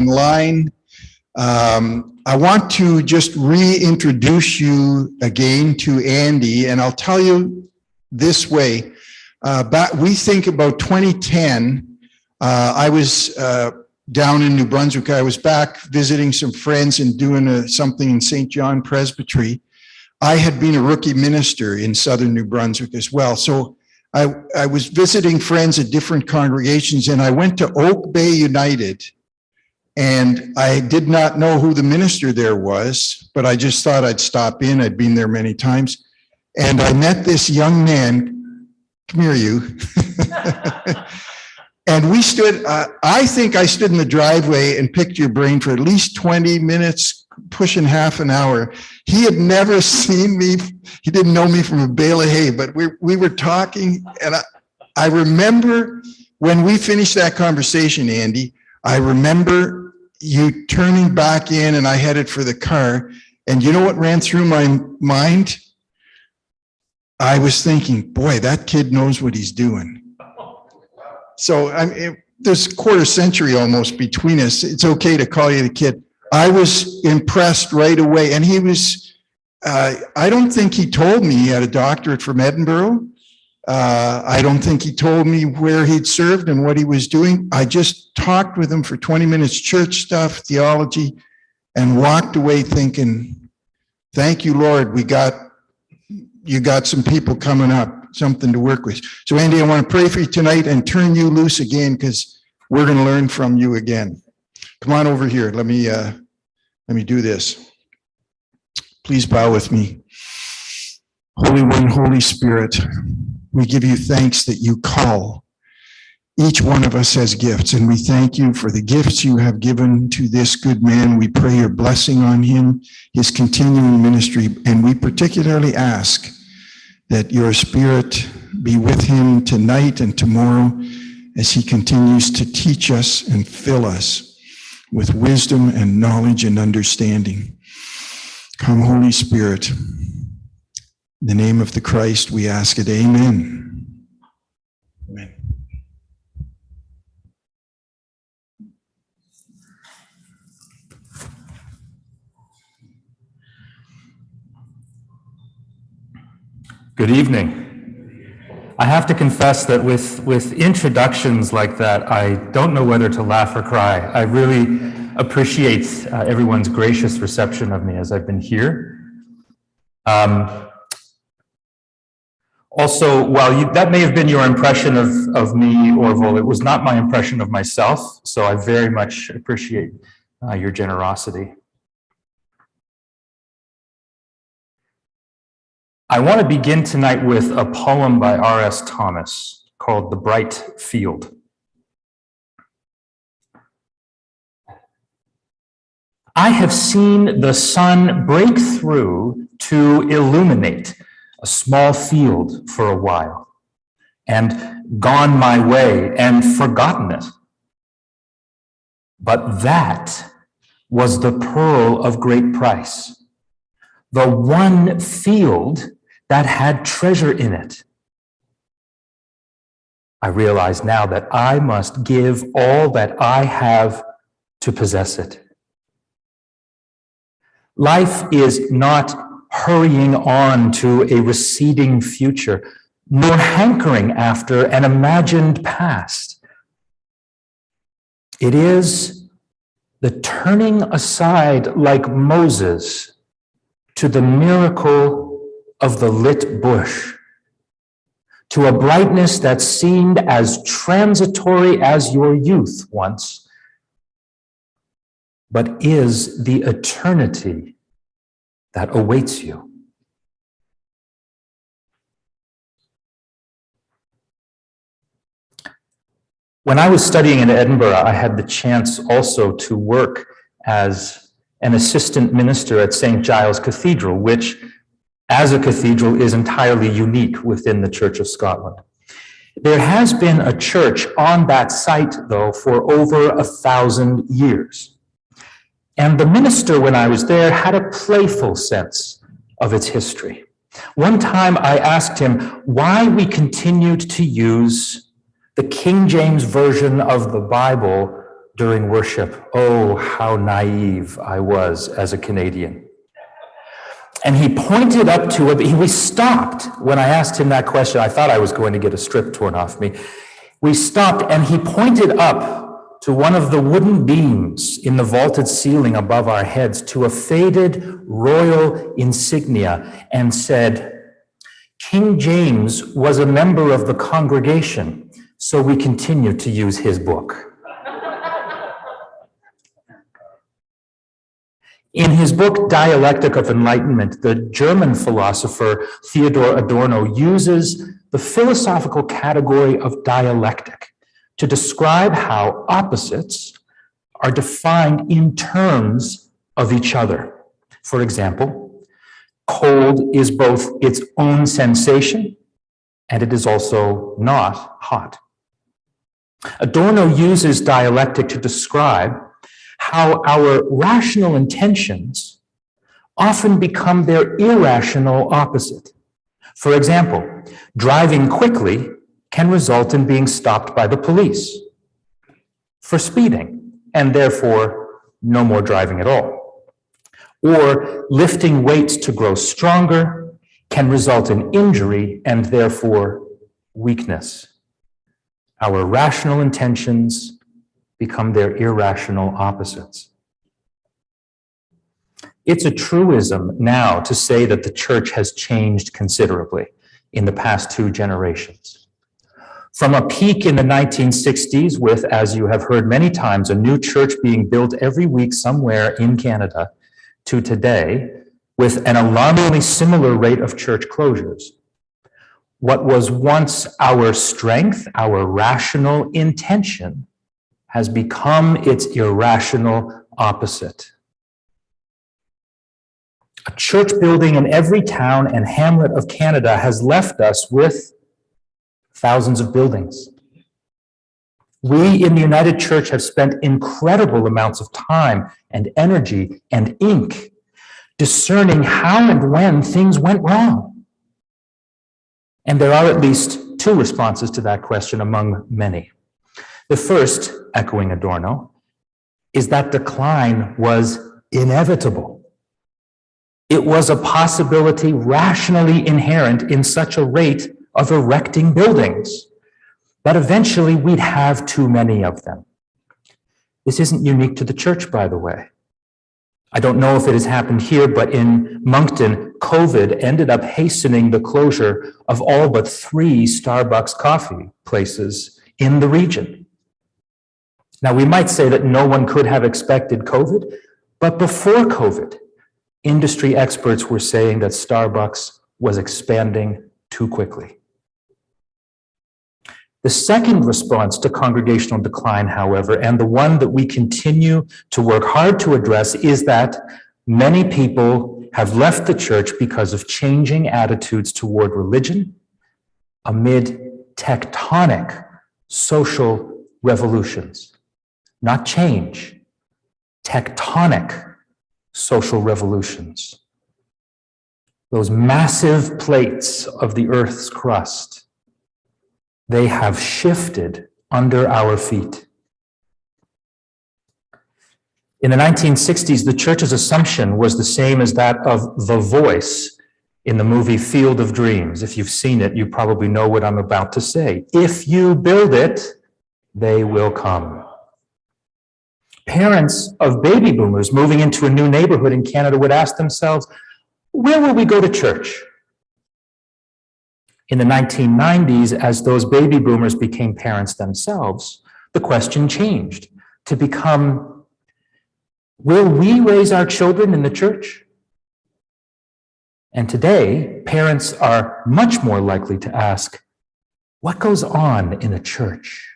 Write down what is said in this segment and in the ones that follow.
online. I want to just reintroduce you again to Andy, and I'll tell you this way. We think about 2010, I was down in New Brunswick. I was back visiting some friends and doing something in St. John Presbytery. I had been a rookie minister in southern New Brunswick as well. So I was visiting friends at different congregations, and I went to Oak Bay United, and I did not know who the minister there was, but I just thought I'd stop in. I'd been there many times. And I met this young man. Come here, you. And we stood, I think I stood in the driveway and picked your brain for at least 20 minutes, pushing half an hour. He had never seen me. He didn't know me from a bale of hay, but we were talking. And I remember when we finished that conversation, Andy, I remember you turning back in and I headed for the car. And you know what ran through my mind? I was thinking, boy, that kid knows what he's doing. So there's a quarter century almost between us. It's okay to call you the kid. I was impressed right away. And he was, I don't think he told me he had a doctorate from Edinburgh. I don't think he told me where he'd served and what he was doing. I just talked with him for 20 minutes, church stuff, theology, and walked away thinking, thank you, Lord, you got some people coming up, something to work with. So Andy, I want to pray for you tonight and turn you loose again, because we're going to learn from you again. Come on over here. Let me do this. Please bow with me. Holy One, Holy Spirit, we give you thanks that you call each one of us as gifts, and we thank you for the gifts you have given to this good man. We pray your blessing on him, his continuing ministry, and we particularly ask that your Spirit be with him tonight and tomorrow as he continues to teach us and fill us with wisdom and knowledge and understanding. Come, Holy Spirit. In the name of the Christ, we ask it. Amen. Amen. Good evening. I have to confess that with introductions like that, I don't know whether to laugh or cry. I really appreciate everyone's gracious reception of me as I've been here. Also, while that may have been your impression of me, Orville, it was not my impression of myself, so I very much appreciate your generosity. I want to begin tonight with a poem by R.S. Thomas called The Bright Field. I have seen the sun break through to illuminate a small field for a while, and gone my way and forgotten it. But that was the pearl of great price, the one field that had treasure in it. I realize now that I must give all that I have to possess it. Life is not hurrying on to a receding future, nor hankering after an imagined past. It is the turning aside like Moses to the miracle of the lit bush, to a brightness that seemed as transitory as your youth once, but is the eternity that awaits you. When I was studying in Edinburgh, I had the chance also to work as an assistant minister at St. Giles Cathedral, which as a cathedral is entirely unique within the Church of Scotland. There has been a church on that site, though, for over 1,000 years. And the minister, when I was there, had a playful sense of its history. One time I asked him why we continued to use the King James Version of the Bible during worship. Oh, how naive I was as a Canadian. And he pointed up to it. We stopped when I asked him that question. I thought I was going to get a strip torn off me. We stopped and he pointed up to one of the wooden beams in the vaulted ceiling above our heads to a faded royal insignia and said, "King James was a member of the congregation, so we continue to use his book." In his book, Dialectic of Enlightenment, the German philosopher Theodor Adorno uses the philosophical category of dialectic to describe how opposites are defined in terms of each other. For example, cold is both its own sensation and it is also not hot. Adorno uses dialectic to describe how our rational intentions often become their irrational opposite. For example, driving quickly can result in being stopped by the police for speeding, and therefore no more driving at all. Or lifting weights to grow stronger can result in injury and therefore weakness. Our rational intentions become their irrational opposites. It's a truism now to say that the church has changed considerably in the past 2 generations. From a peak in the 1960s with, as you have heard many times, a new church being built every week somewhere in Canada, to today with an alarmingly similar rate of church closures. What was once our strength, our rational intention, has become its irrational opposite. A church building in every town and hamlet of Canada has left us with thousands of buildings. We in the United Church have spent incredible amounts of time and energy and ink discerning how and when things went wrong. And there are at least 2 responses to that question among many. The first, echoing Adorno, is that decline was inevitable. It was a possibility rationally inherent in such a rate of erecting buildings that eventually we'd have too many of them. This isn't unique to the church, by the way. I don't know if it has happened here, but in Moncton, COVID ended up hastening the closure of all but 3 Starbucks coffee places in the region. Now, we might say that no one could have expected COVID, but before COVID, industry experts were saying that Starbucks was expanding too quickly. The second response to congregational decline, however, and the one that we continue to work hard to address, is that many people have left the church because of changing attitudes toward religion amid tectonic social revolutions. Not change, tectonic social revolutions. Those massive plates of the earth's crust, they have shifted under our feet. In the 1960s, the church's assumption was the same as that of the voice in the movie Field of Dreams. If you've seen it, you probably know what I'm about to say. If you build it, they will come. Parents of baby boomers moving into a new neighborhood in Canada would ask themselves, where will we go to church? In the 1990s, as those baby boomers became parents themselves, the question changed to become, will we raise our children in the church? And today, parents are much more likely to ask, what goes on in a church?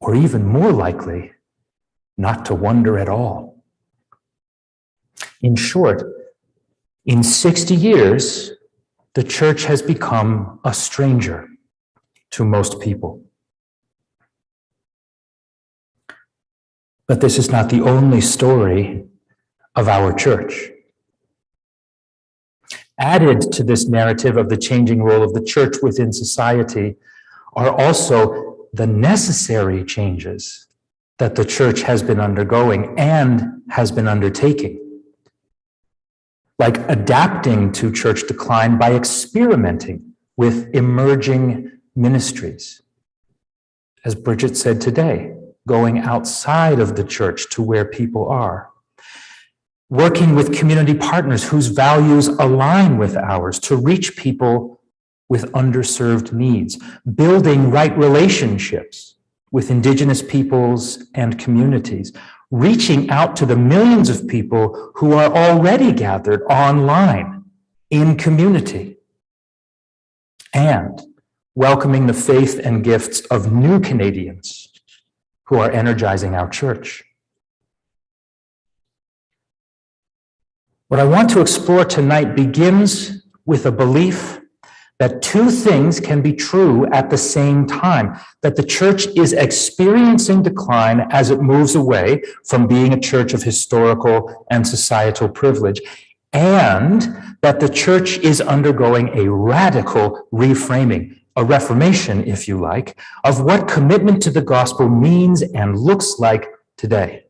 Or even more likely, not to wonder at all. In short, in 60 years, the church has become a stranger to most people. But this is not the only story of our church. Added to this narrative of the changing role of the church within society are also the necessary changes that the church has been undergoing and has been undertaking, like adapting to church decline by experimenting with emerging ministries. As Bridget said today, going outside of the church to where people are. Working with community partners whose values align with ours to reach people with underserved needs. Building right relationships with Indigenous peoples and communities. Reaching out to the millions of people who are already gathered online in community. And welcoming the faith and gifts of new Canadians who are energizing our church. What I want to explore tonight begins with a belief that two things can be true at the same time, that the church is experiencing decline as it moves away from being a church of historical and societal privilege, and that the church is undergoing a radical reframing, a reformation, if you like, of what commitment to the gospel means and looks like today.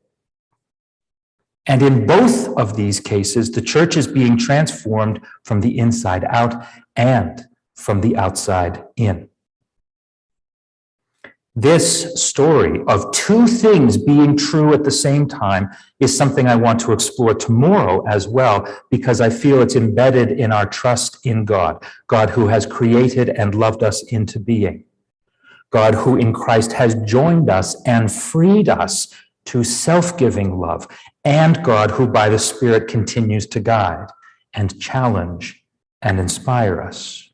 And in both of these cases, the church is being transformed from the inside out and from the outside in. This story of two things being true at the same time is something I want to explore tomorrow as well, because I feel it's embedded in our trust in God, God who has created and loved us into being, God who in Christ has joined us and freed us to self-giving love, and God who by the Spirit continues to guide and challenge and inspire us.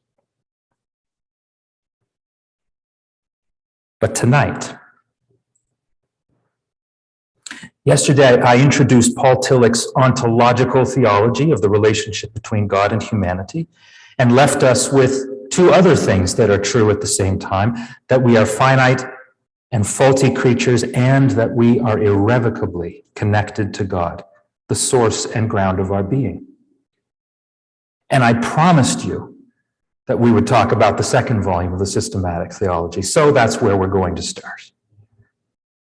But tonight, yesterday I introduced Paul Tillich's ontological theology of the relationship between God and humanity, and left us with two other things that are true at the same time, that we are finite and faulty creatures, and that we are irrevocably connected to God, the source and ground of our being. And I promised you that we would talk about the second volume of the systematic theology, so that's where we're going to start.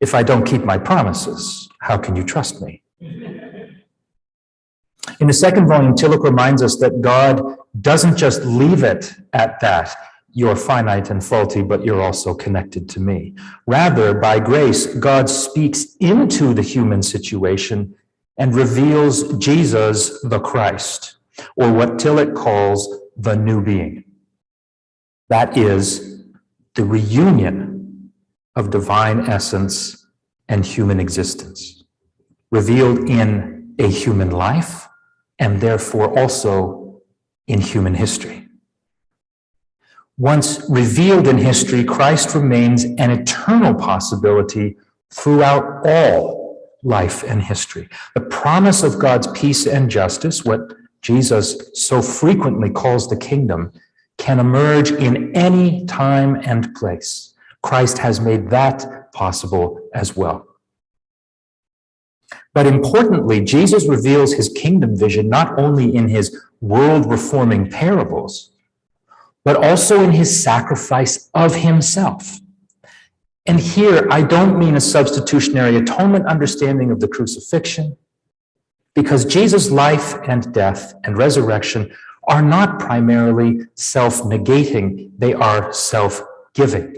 If I don't keep my promises, how can you trust me? In the second volume, Tillich reminds us that God doesn't just leave it at that, you're finite and faulty, but you're also connected to me. Rather, by grace, God speaks into the human situation and reveals Jesus the Christ, or what Tillich calls the new being. That is the reunion of divine essence and human existence, revealed in a human life and therefore also in human history. Once revealed in history, Christ remains an eternal possibility throughout all life and history. The promise of God's peace and justice, what Jesus so frequently calls the kingdom, can emerge in any time and place. Christ has made that possible as well. But importantly, Jesus reveals his kingdom vision not only in his world-reforming parables, but also in his sacrifice of himself. And here, I don't mean a substitutionary atonement understanding of the crucifixion, because Jesus' life and death and resurrection are not primarily self-negating, they are self-giving.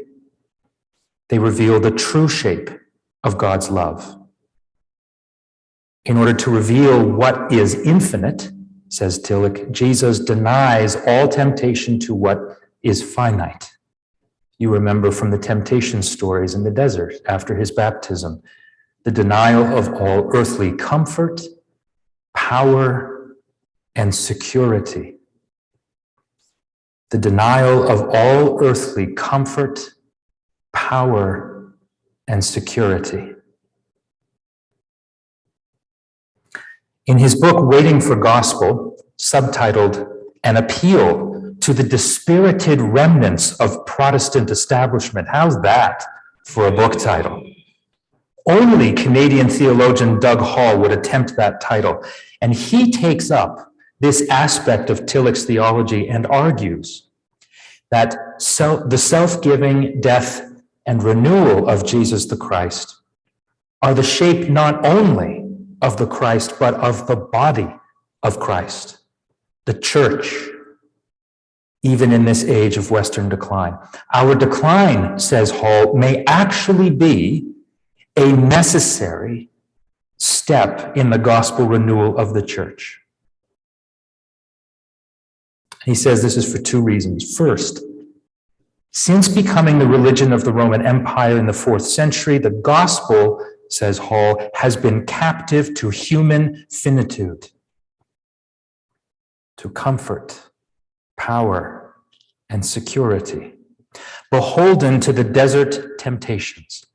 They reveal the true shape of God's love. In order to reveal what is infinite, says Tillich, Jesus denies all temptation to what is finite. You remember from the temptation stories in the desert after his baptism, the denial of all earthly comfort, power, and security. The denial of all earthly comfort, power, and security. In his book, Waiting for Gospel, subtitled An Appeal to the Dispirited Remnants of Protestant Establishment. How's that for a book title? Only Canadian theologian Doug Hall would attempt that title. And he takes up this aspect of Tillich's theology and argues that the self-giving death and renewal of Jesus the Christ are the shape not only of the Christ, but of the body of Christ, the church, even in this age of Western decline. Our decline, says Hall, may actually be a necessary step in the gospel renewal of the church. He says this is for two reasons. First, since becoming the religion of the Roman Empire in the 4th century, the gospel, says Hall, has been captive to human finitude, to comfort, power, and security, beholden to the desert temptations.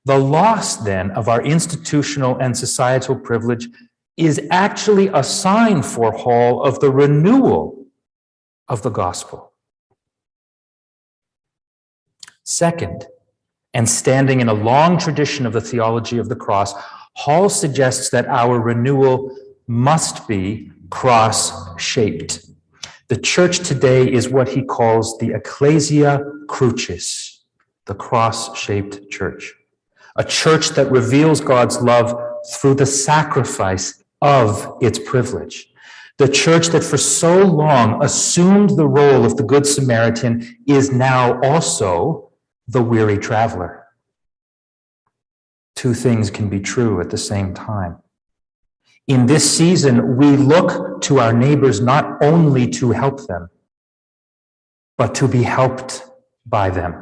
The loss, then, of our institutional and societal privilege is actually a sign for Hall of the renewal of the gospel. Second, and standing in a long tradition of the theology of the cross, Hall suggests that our renewal must be cross-shaped. The church today is what he calls the Ecclesia Crucis, the cross-shaped church. A church that reveals God's love through the sacrifice of its privilege. The church that for so long assumed the role of the Good Samaritan is now also the weary traveler. Two things can be true at the same time. In this season, we look to our neighbors not only to help them, but to be helped by them.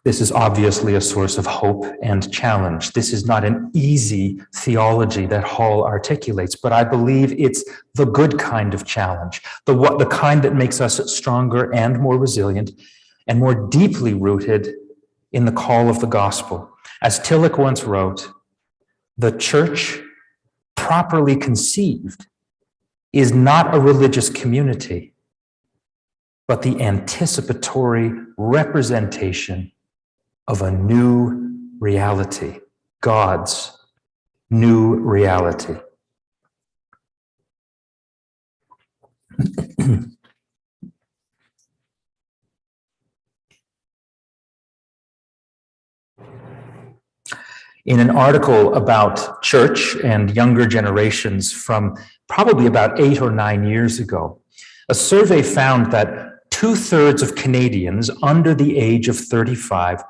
This is obviously a source of hope and challenge. This is not an easy theology that Hall articulates, but I believe it's the good kind of challenge, the kind that makes us stronger and more resilient and more deeply rooted in the call of the gospel. As Tillich once wrote, the church, properly conceived, is not a religious community, but the anticipatory representation of a new reality, God's new reality. In an article about church and younger generations from probably about 8 or 9 years ago, a survey found that 2/3 of Canadians under the age of 35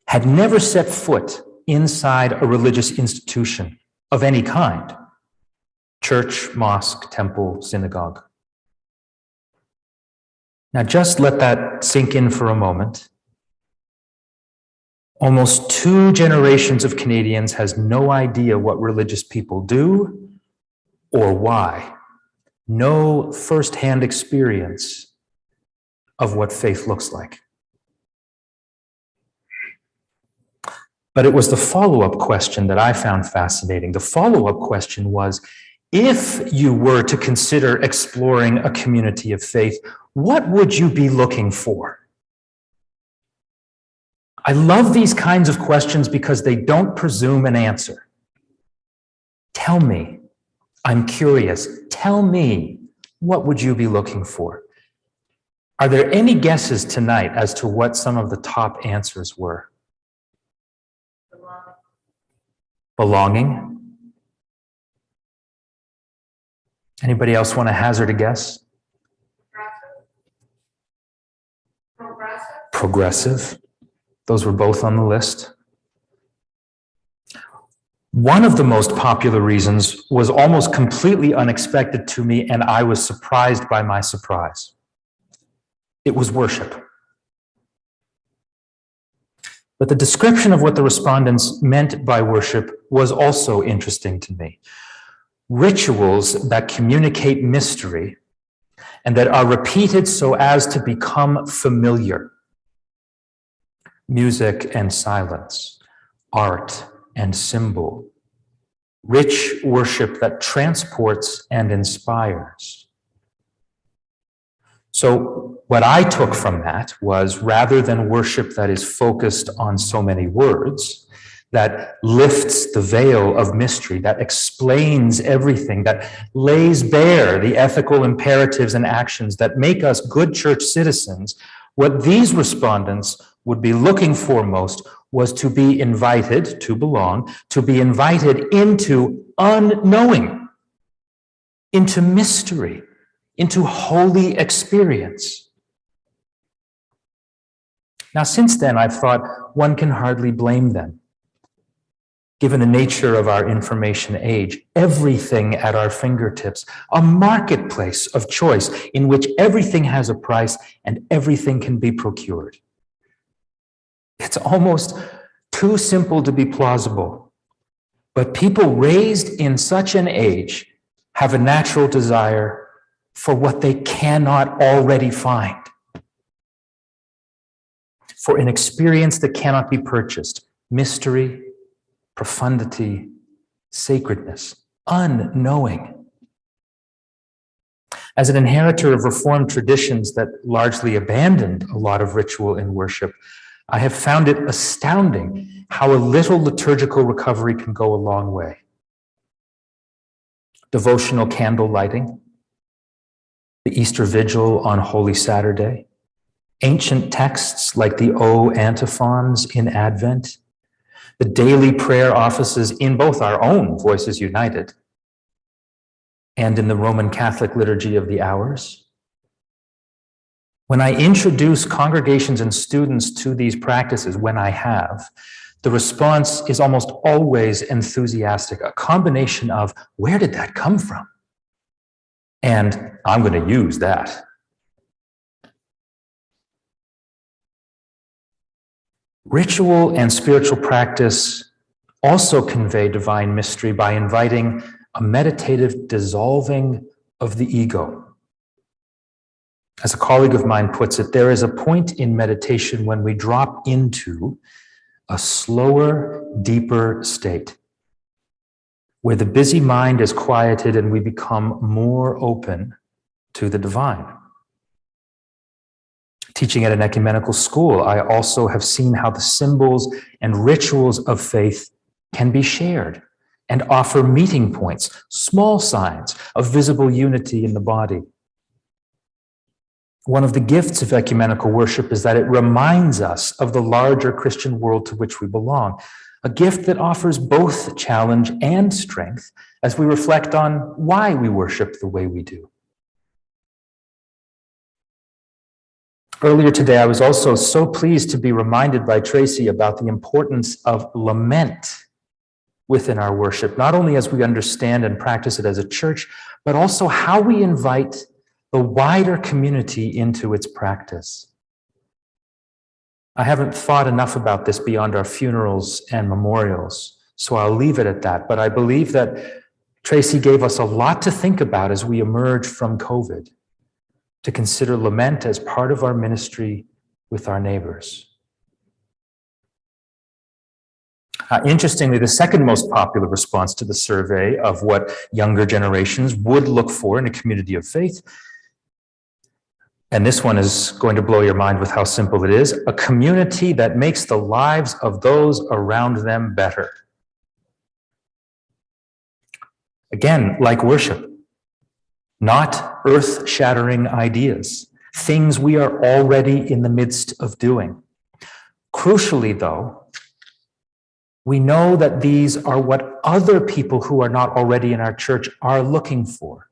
had never set foot inside a religious institution of any kind, church, mosque, temple, synagogue. Now just let that sink in for a moment. Almost 2 generations of Canadians has no idea what religious people do or why. No firsthand experience of what faith looks like. But it was the follow-up question that I found fascinating. The follow-up question was, if you were to consider exploring a community of faith, what would you be looking for? I love these kinds of questions because they don't presume an answer. Tell me, I'm curious, tell me, what would you be looking for? Are there any guesses tonight as to what some of the top answers were? Belonging? Anybody else want to hazard a guess? Progressive. Those were both on the list. One of the most popular reasons was almost completely unexpected to me, and I was surprised by my surprise. It was worship. But the description of what the respondents meant by worship was also interesting to me. Rituals that communicate mystery and that are repeated so as to become familiar. Music and silence, art and symbol. Rich worship that transports and inspires. So what I took from that was, rather than worship that is focused on so many words, that lifts the veil of mystery, that explains everything, that lays bare the ethical imperatives and actions that make us good church citizens, What these respondents would be looking for most was to be invited, to belong, to be invited into unknowing, into mystery, into holy experience. Now, since then, I've thought one can hardly blame them. Given the nature of our information age, everything at our fingertips, a marketplace of choice in which everything has a price and everything can be procured. It's almost too simple to be plausible. But people raised in such an age have a natural desire for what they cannot already find, for an experience that cannot be purchased, mystery, profundity, sacredness, unknowing. As an inheritor of Reformed traditions that largely abandoned a lot of ritual in worship, I have found it astounding how a little liturgical recovery can go a long way. Devotional candle lighting, the Easter Vigil on Holy Saturday, ancient texts like the O antiphons in Advent, the daily prayer offices in both our own Voices United and in the Roman Catholic Liturgy of the Hours. When I introduce congregations and students to these practices, when I have, the response is almost always enthusiastic, a combination of, where did that come from? And I'm going to use that. Ritual and spiritual practice also convey divine mystery by inviting a meditative dissolving of the ego. As a colleague of mine puts it, there is a point in meditation when we drop into a slower, deeper state, where the busy mind is quieted and we become more open to the divine. Teaching at an ecumenical school, I also have seen how the symbols and rituals of faith can be shared and offer meeting points, small signs of visible unity in the body. One of the gifts of ecumenical worship is that it reminds us of the larger Christian world to which we belong, a gift that offers both challenge and strength as we reflect on why we worship the way we do. Earlier today, I was also so pleased to be reminded by Tracy about the importance of lament within our worship, not only as we understand and practice it as a church, but also how we invite the wider community into its practice. I haven't thought enough about this beyond our funerals and memorials, so I'll leave it at that. But I believe that Tracy gave us a lot to think about as we emerge from COVID, to consider lament as part of our ministry with our neighbors. Interestingly, the second most popular response to the survey of what younger generations would look for in a community of faith, and this one is going to blow your mind with how simple it is, a community that makes the lives of those around them better. Again, like worship, not earth-shattering ideas, things we are already in the midst of doing. Crucially, though, we know that these are what other people who are not already in our church are looking for.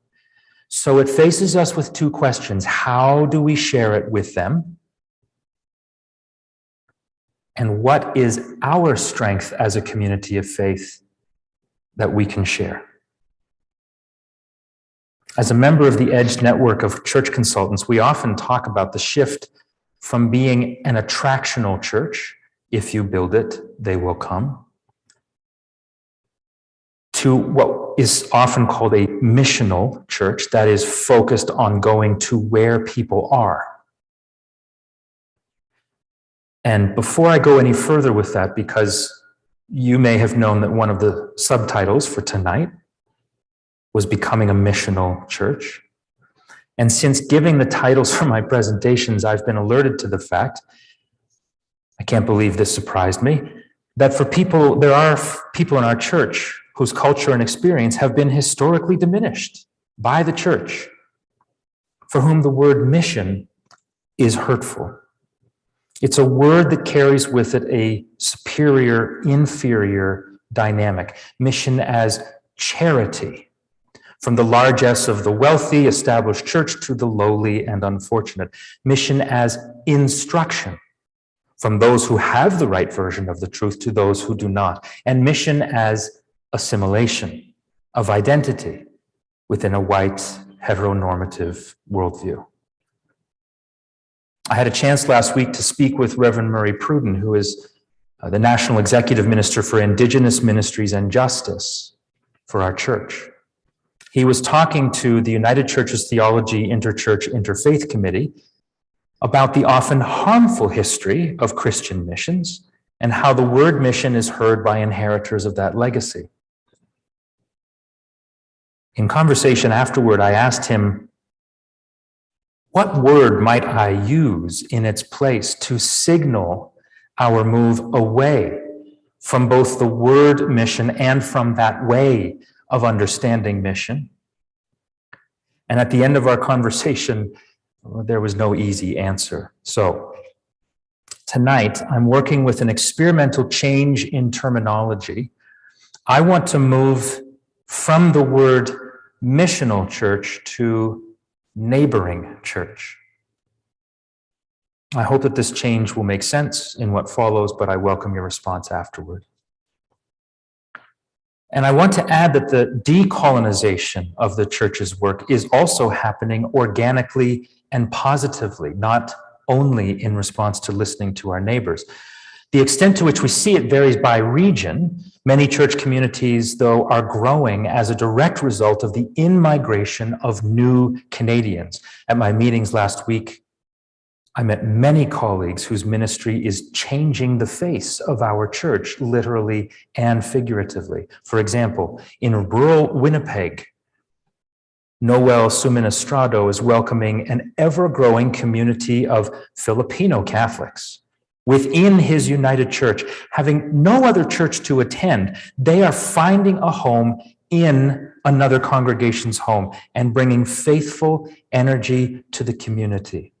So it faces us with two questions. How do we share it with them? And what is our strength as a community of faith that we can share? As a member of the EDGE network of church consultants, we often talk about the shift from being an attractional church, if you build it, they will come, to what is often called a missional church that is focused on going to where people are. And before I go any further with that, because you may have known that one of the subtitles for tonight was becoming a missional church. And since giving the titles for my presentations, I've been alerted to the fact, I can't believe this surprised me, that for people, there are people in our church whose culture and experience have been historically diminished by the church, for whom the word mission is hurtful. It's a word that carries with it a superior-inferior dynamic. Mission as charity, from the largesse of the wealthy established church to the lowly and unfortunate. Mission as instruction, from those who have the right version of the truth to those who do not. And mission as assimilation of identity within a white heteronormative worldview. I had a chance last week to speak with Reverend Murray Pruden, who is the National Executive Minister for Indigenous Ministries and Justice for our church. He was talking to the United Churches Theology Interchurch Interfaith Committee about the often harmful history of Christian missions and how the word mission is heard by inheritors of that legacy. In conversation afterward, I asked him, what word might I use in its place to signal our move away from both the word mission and from that way of understanding mission? And at the end of our conversation, there was no easy answer. So tonight, I'm working with an experimental change in terminology. I want to move from the word missional church to neighboring church. I hope that this change will make sense in what follows, but I welcome your response afterward. And I want to add that the decolonization of the church's work is also happening organically and positively, not only in response to listening to our neighbors. The extent to which we see it varies by region. Many church communities, though, are growing as a direct result of the in-migration of new Canadians. At my meetings last week, I met many colleagues whose ministry is changing the face of our church, literally and figuratively. For example, in rural Winnipeg, Noel Suministrado is welcoming an ever-growing community of Filipino Catholics. Within his United Church, having no other church to attend, they are finding a home in another congregation's home and bringing faithful energy to the community.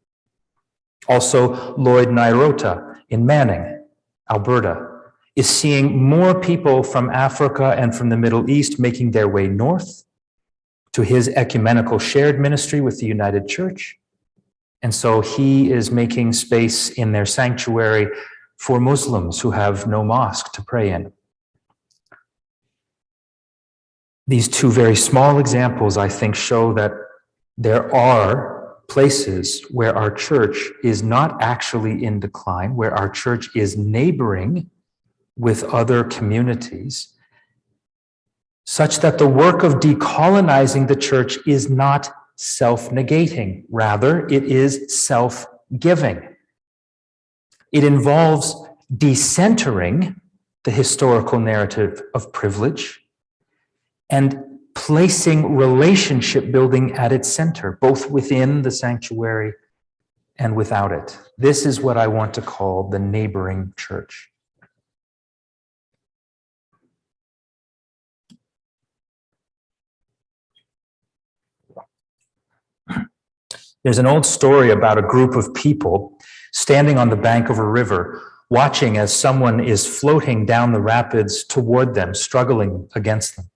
Also, Lloyd Nairota in Manning, Alberta, is seeing more people from Africa and from the Middle East making their way north to his ecumenical shared ministry with the United Church. And so he is making space in their sanctuary for Muslims who have no mosque to pray in. These two very small examples, I think, show that there are places where our church is not actually in decline, where our church is neighboring with other communities, such that the work of decolonizing the church is not self-negating. Rather, it is self-giving. It involves decentering the historical narrative of privilege and placing relationship building at its center, both within the sanctuary and without it. This is what I want to call the neighboring church. There's an old story about a group of people standing on the bank of a river, watching as someone is floating down the rapids toward them, struggling against them.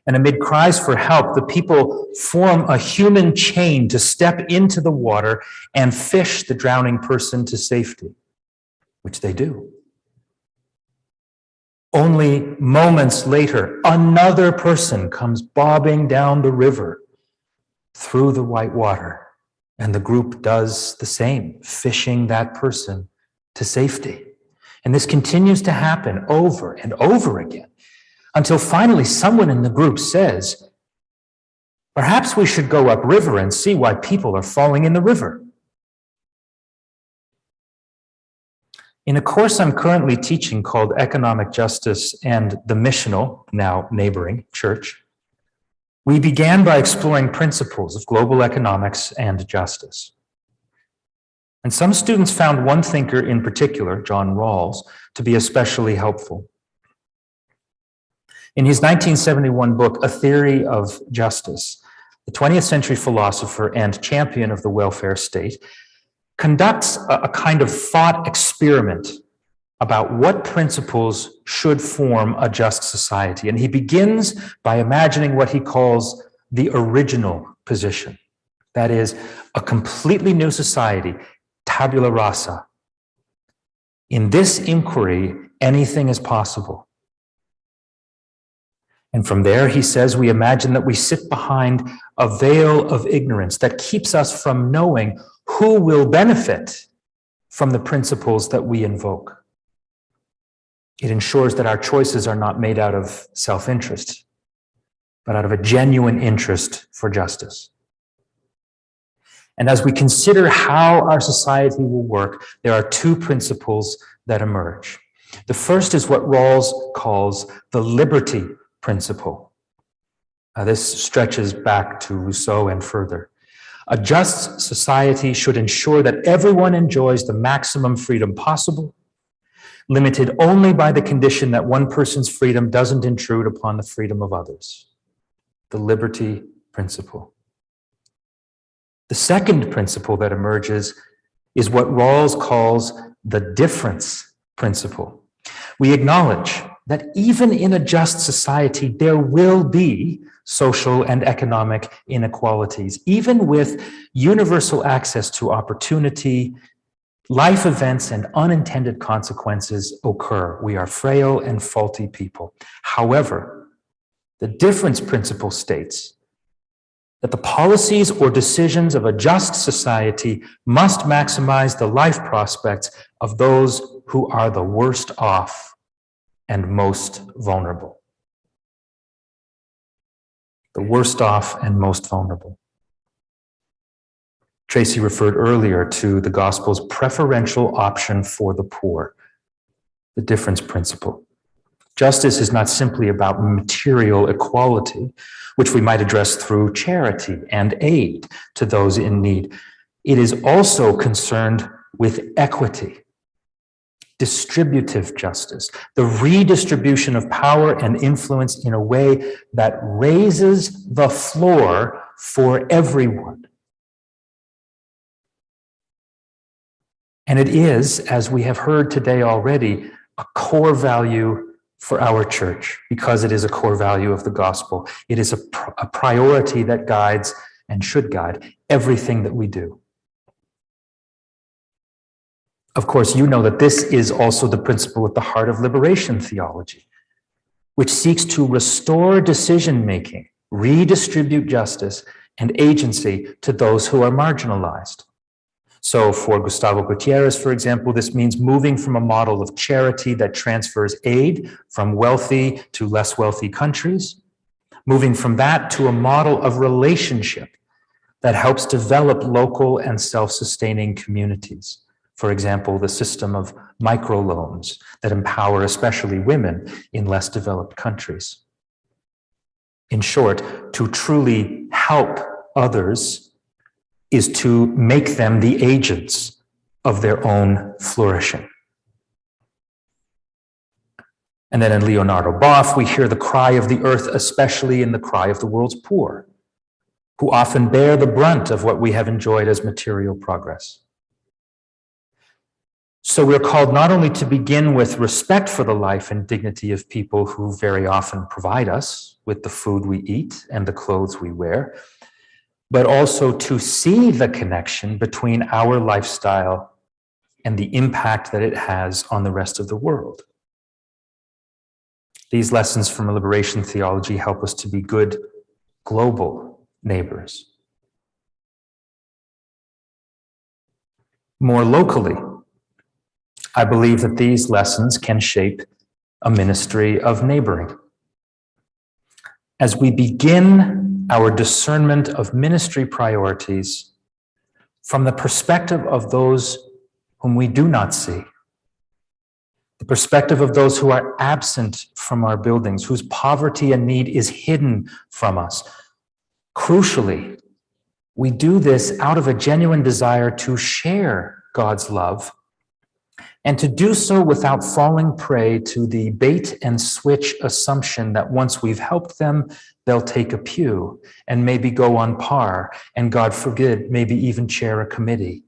And amid cries for help, the people form a human chain to step into the water and fish the drowning person to safety, which they do. Only moments later, another person comes bobbing down the river through the white water, and the group does the same, fishing that person to safety. And this continues to happen over and over again, until finally someone in the group says, perhaps we should go upriver and see why people are falling in the river. In a course I'm currently teaching called Economic Justice and the Missional, now neighboring church, we began by exploring principles of global economics and justice. And some students found one thinker in particular, John Rawls, to be especially helpful. In his 1971 book, A Theory of Justice, the 20th century philosopher and champion of the welfare state conducts a kind of thought experiment about what principles should form a just society. And he begins by imagining what he calls the original position. That is, a completely new society, tabula rasa. In this inquiry, anything is possible. And from there, he says, we imagine that we sit behind a veil of ignorance that keeps us from knowing who will benefit from the principles that we invoke. It ensures that our choices are not made out of self-interest, but out of a genuine interest for justice. And as we consider how our society will work, there are two principles that emerge. The first is what Rawls calls the liberty principle. This stretches back to Rousseau and further. A just society should ensure that everyone enjoys the maximum freedom possible, limited only by the condition that one person's freedom doesn't intrude upon the freedom of others. The liberty principle. The second principle that emerges is what Rawls calls the difference principle. We acknowledge that even in a just society, there will be social and economic inequalities. Even with universal access to opportunity, life events and unintended consequences occur. We are frail and faulty people. However, the difference principle states that the policies or decisions of a just society must maximize the life prospects of those who are the worst off and most vulnerable. The worst off and most vulnerable. Tracy referred earlier to the gospel's preferential option for the poor, the difference principle. Justice is not simply about material equality, which we might address through charity and aid to those in need. It is also concerned with equity, distributive justice, the redistribution of power and influence in a way that raises the floor for everyone. And it is, as we have heard today already, a core value for our church, because it is a core value of the gospel. It is a priority that guides and should guide everything that we do. Of course, you know that this is also the principle at the heart of liberation theology, which seeks to restore decision-making, redistribute justice and agency to those who are marginalized. So for Gustavo Gutierrez, for example, this means moving from a model of charity that transfers aid from wealthy to less wealthy countries, moving from that to a model of relationship that helps develop local and self-sustaining communities. For example, the system of microloans that empower especially women in less developed countries. In short, to truly help others is to make them the agents of their own flourishing. And then in Leonardo Boff, we hear the cry of the earth, especially in the cry of the world's poor, who often bear the brunt of what we have enjoyed as material progress. So we're called not only to begin with respect for the life and dignity of people who very often provide us with the food we eat and the clothes we wear, but also to see the connection between our lifestyle and the impact that it has on the rest of the world. These lessons from liberation theology help us to be good global neighbors. More locally, I believe that these lessons can shape a ministry of neighboring. As we begin our discernment of ministry priorities from the perspective of those whom we do not see, the perspective of those who are absent from our buildings, whose poverty and need is hidden from us. Crucially, we do this out of a genuine desire to share God's love, and to do so without falling prey to the bait and switch assumption that once we've helped them, they'll take a pew and maybe go on par, and God forbid, maybe even chair a committee.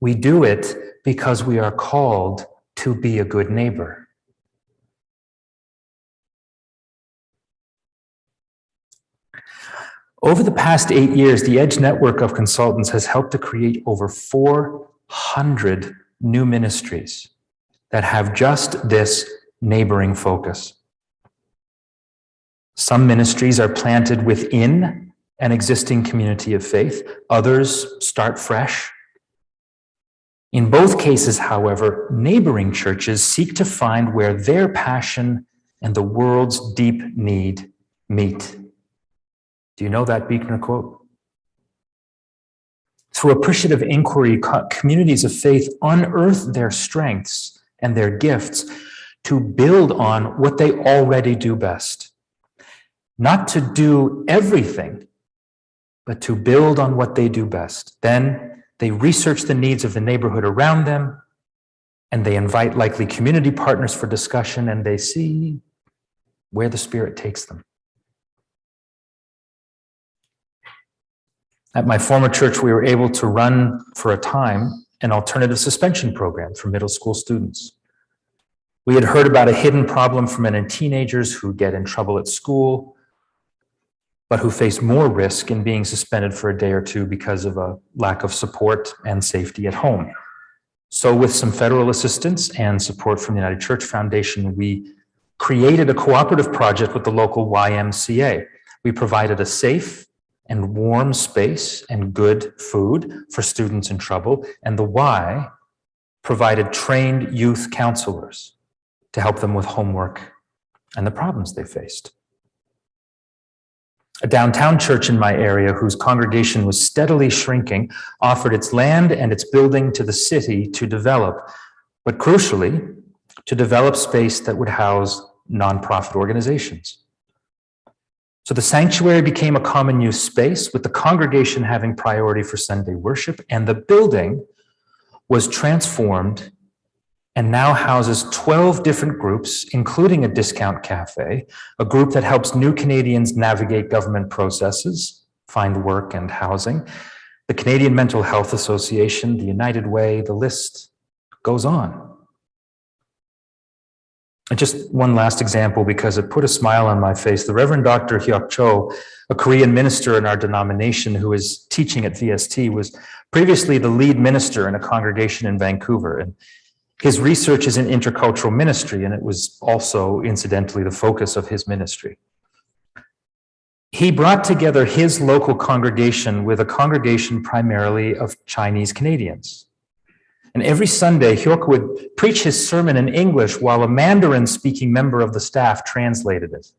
We do it because we are called to be a good neighbor. Over the past 8 years, the EDGE network of consultants has helped to create over 400 new ministries that have just this neighboring focus. Some ministries are planted within an existing community of faith. Others start fresh. In both cases, however, neighboring churches seek to find where their passion and the world's deep need meet. Do you know that Buechner quote? Through appreciative inquiry, communities of faith unearth their strengths and their gifts to build on what they already do best. Not to do everything, but to build on what they do best. Then they research the needs of the neighborhood around them, and they invite likely community partners for discussion, and they see where the Spirit takes them. At my former church, we were able to run for a time an alternative suspension program for middle school students. We had heard about a hidden problem for men and teenagers who get in trouble at school, but who face more risk in being suspended for a day or two because of a lack of support and safety at home. So with some federal assistance and support from the United Church Foundation, we created a cooperative project with the local YMCA. We provided a safe and warm space and good food for students in trouble, and the Y provided trained youth counselors to help them with homework and the problems they faced. A downtown church in my area, whose congregation was steadily shrinking, offered its land and its building to the city to develop, but crucially, to develop space that would house nonprofit organizations. So the sanctuary became a common use space, with the congregation having priority for Sunday worship, and the building was transformed and now houses 12 different groups, including a discount cafe, a group that helps new Canadians navigate government processes, find work and housing, the Canadian Mental Health Association, the United Way, the list goes on. And just one last example, because it put a smile on my face. The Reverend Dr. Hyuk Cho, a Korean minister in our denomination who is teaching at VST, was previously the lead minister in a congregation in Vancouver. And his research is in intercultural ministry, and it was also, incidentally, the focus of his ministry. He brought together his local congregation with a congregation primarily of Chinese Canadians. And every Sunday, Hyuk would preach his sermon in English while a Mandarin-speaking member of the staff translated it.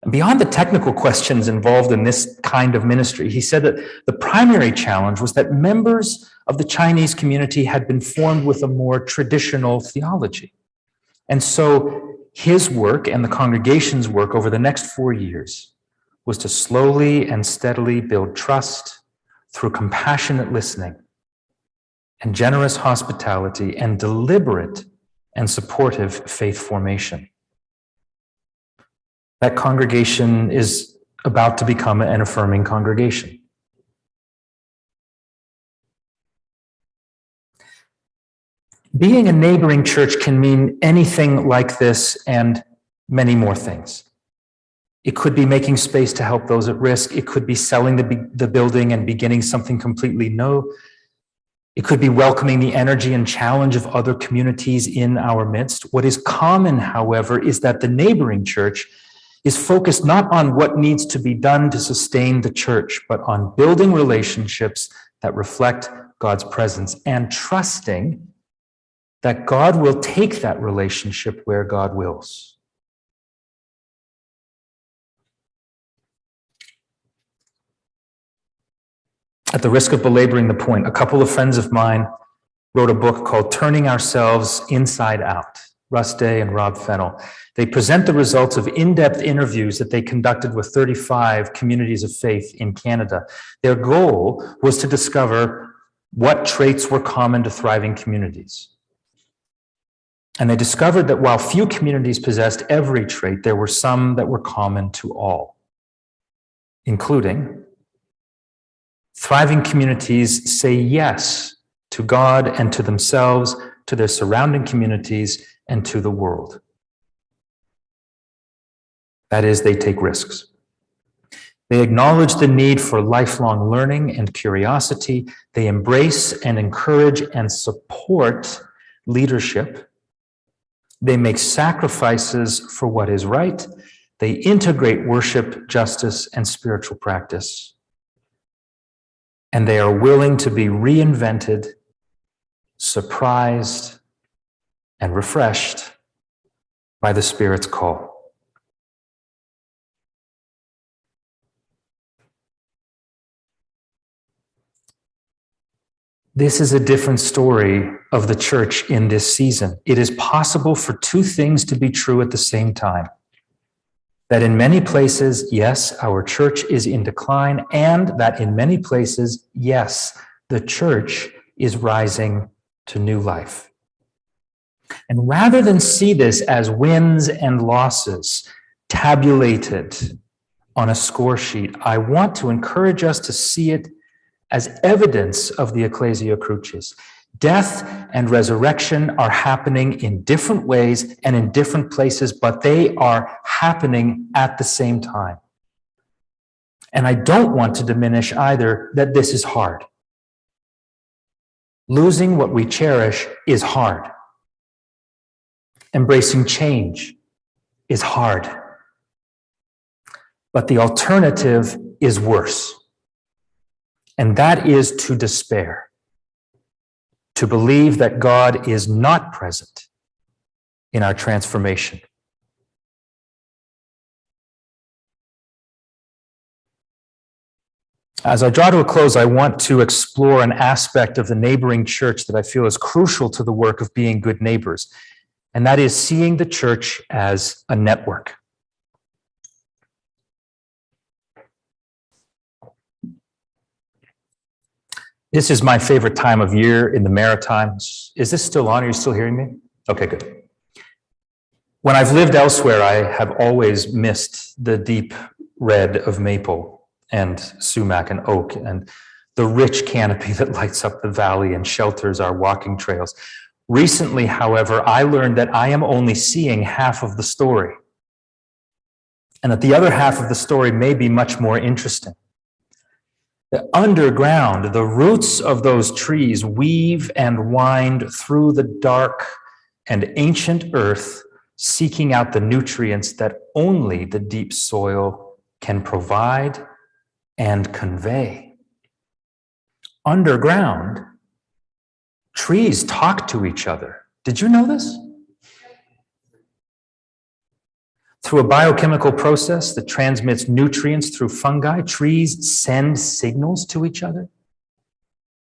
And beyond the technical questions involved in this kind of ministry, he said that the primary challenge was that members of the Chinese community had been formed with a more traditional theology. And so his work and the congregation's work over the next 4 years was to slowly and steadily build trust through compassionate listening and generous hospitality and deliberate and supportive faith formation. That congregation is about to become an affirming congregation. Being a neighboring church can mean anything like this and many more things. It could be making space to help those at risk. It could be selling the building and beginning something completely new. It could be welcoming the energy and challenge of other communities in our midst. What is common, however, is that the neighboring church is focused not on what needs to be done to sustain the church, but on building relationships that reflect God's presence and trusting that God will take that relationship where God wills. At the risk of belaboring the point, a couple of friends of mine wrote a book called Turning Ourselves Inside Out, Russ Day and Rob Fennell. They present the results of in-depth interviews that they conducted with 35 communities of faith in Canada. Their goal was to discover what traits were common to thriving communities. And they discovered that while few communities possessed every trait, there were some that were common to all, including Thriving communities say yes to God and to themselves, to their surrounding communities, and to the world. That is, they take risks. They acknowledge the need for lifelong learning and curiosity. They embrace and encourage and support leadership. They make sacrifices for what is right. They integrate worship, justice, and spiritual practice. And they are willing to be reinvented, surprised, and refreshed by the Spirit's call. This is a different story of the church in this season. It is possible for two things to be true at the same time. That in many places, yes, our church is in decline, and that in many places, yes, the church is rising to new life. And rather than see this as wins and losses tabulated on a score sheet, I want to encourage us to see it as evidence of the Ecclesia Crucis. Death and resurrection are happening in different ways and in different places, but they are happening at the same time. And I don't want to diminish either that this is hard. Losing what we cherish is hard. Embracing change is hard. But the alternative is worse. And that is to despair, to believe that God is not present in our transformation. As I draw to a close, I want to explore an aspect of the neighboring church that I feel is crucial to the work of being good neighbors, and that is seeing the church as a network. This is my favorite time of year in the Maritimes. Is this still on? Are you still hearing me? Okay, good. When I've lived elsewhere, I have always missed the deep red of maple and sumac and oak and the rich canopy that lights up the valley and shelters our walking trails. Recently, however, I learned that I am only seeing half of the story, and that the other half of the story may be much more interesting. Underground, the roots of those trees weave and wind through the dark and ancient earth, seeking out the nutrients that only the deep soil can provide and convey. Underground, trees talk to each other. Did you know this? Through a biochemical process that transmits nutrients through fungi, trees send signals to each other.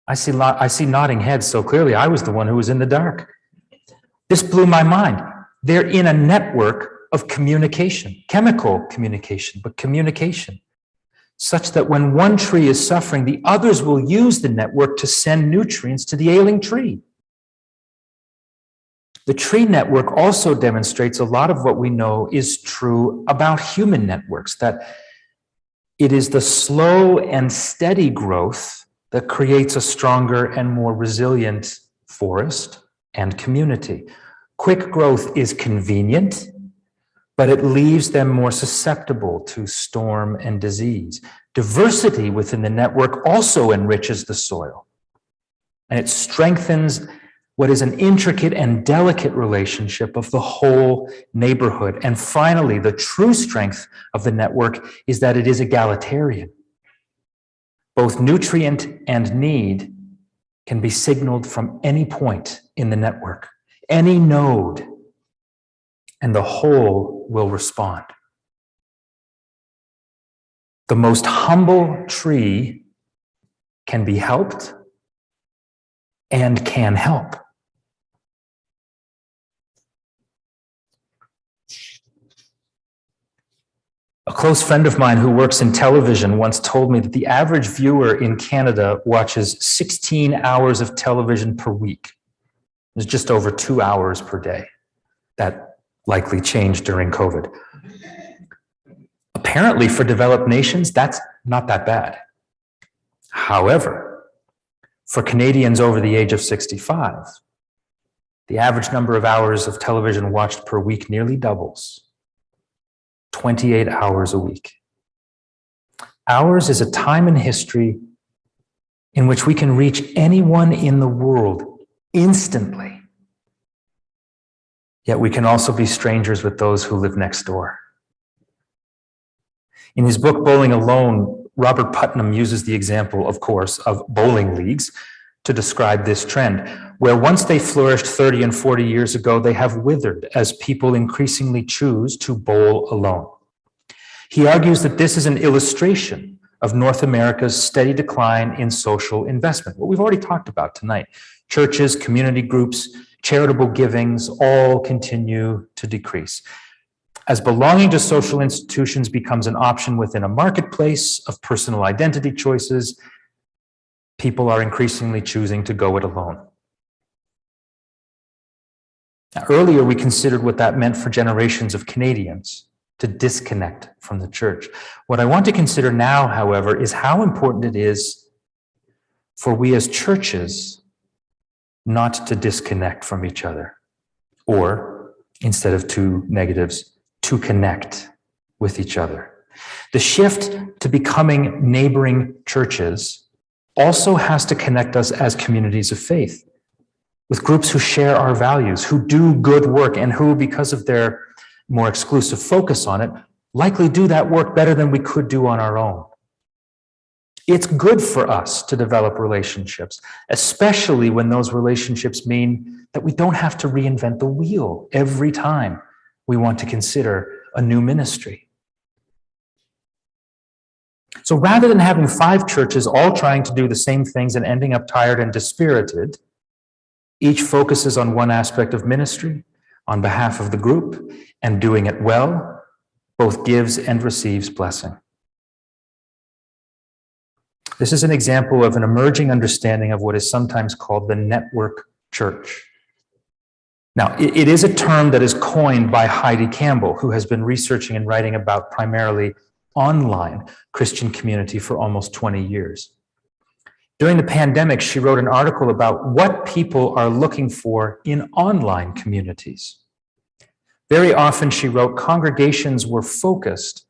I see nodding heads so clearly. I was the one who was in the dark. This blew my mind. They're in a network of communication, chemical communication, but communication, such that when one tree is suffering, the others will use the network to send nutrients to the ailing tree. The tree network also demonstrates a lot of what we know is true about human networks, that it is the slow and steady growth that creates a stronger and more resilient forest and community. Quick growth is convenient, but it leaves them more susceptible to storm and disease. Diversity within the network also enriches the soil, and it strengthens what is an intricate and delicate relationship of the whole neighborhood. And finally, the true strength of the network is that it is egalitarian. Both nutrient and need can be signaled from any point in the network, any node, and the whole will respond. The most humble tree can be helped and can help. A close friend of mine who works in television once told me that the average viewer in Canada watches 16 hours of television per week. It's just over 2 hours per day. That likely changed during COVID. Apparently, for developed nations, that's not that bad. However, for Canadians over the age of 65, the average number of hours of television watched per week nearly doubles. 28 hours a week. Ours is a time in history in which we can reach anyone in the world instantly. Yet we can also be strangers with those who live next door. In his book, Bowling Alone, Robert Putnam uses the example, of course, of bowling leagues to describe this trend, where once they flourished 30 and 40 years ago, they have withered as people increasingly choose to bowl alone. He argues that this is an illustration of North America's steady decline in social investment, what we've already talked about tonight. Churches, community groups, charitable givings all continue to decrease. As belonging to social institutions becomes an option within a marketplace of personal identity choices, people are increasingly choosing to go it alone. Now, earlier, we considered what that meant for generations of Canadians to disconnect from the church. What I want to consider now, however, is how important it is for we as churches not to disconnect from each other, or instead of two negatives, to connect with each other. The shift to becoming neighboring churches also has to connect us as communities of faith with groups who share our values, who do good work, and who, because of their more exclusive focus on it, likely do that work better than we could do on our own. It's good for us to develop relationships, especially when those relationships mean that we don't have to reinvent the wheel every time we want to consider a new ministry. So rather than having 5 churches all trying to do the same things and ending up tired and dispirited, each focuses on one aspect of ministry on behalf of the group, and doing it well, both gives and receives blessing. This is an example of an emerging understanding of what is sometimes called the network church. Now, it is a term that is coined by Heidi Campbell, who has been researching and writing about primarily online Christian community for almost 20 years. During the pandemic, she wrote an article about what people are looking for in online communities. Very often, she wrote, congregations were focused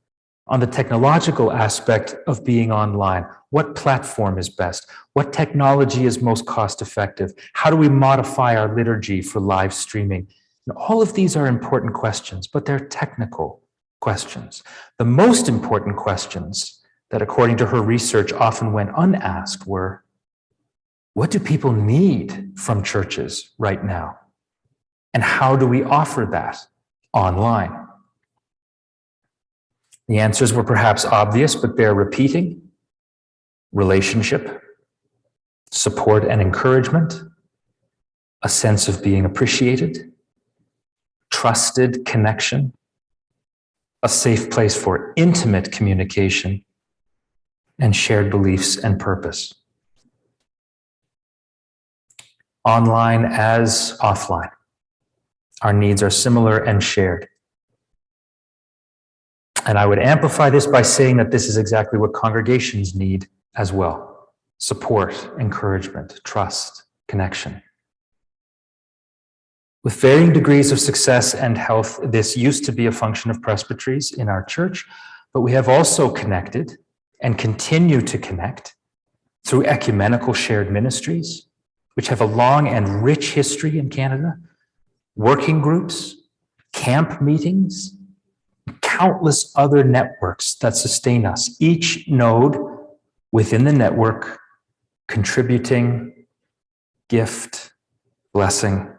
on the technological aspect of being online. What platform is best? What technology is most cost-effective? How do we modify our liturgy for live streaming? And all of these are important questions, but they're technical questions. The most important questions that, according to her research, often went unasked were, what do people need from churches right now? And how do we offer that online? The answers were perhaps obvious, but bear repeating. Relationship, support and encouragement, a sense of being appreciated, trusted connection, a safe place for intimate communication, and shared beliefs and purpose. Online as offline, our needs are similar and shared. And I would amplify this by saying that this is exactly what congregations need as well. Support, encouragement, trust, connection. With varying degrees of success and health, this used to be a function of presbyteries in our church, but we have also connected and continue to connect through ecumenical shared ministries, which have a long and rich history in Canada, working groups, camp meetings, countless other networks that sustain us, each node within the network contributing, gift, blessing.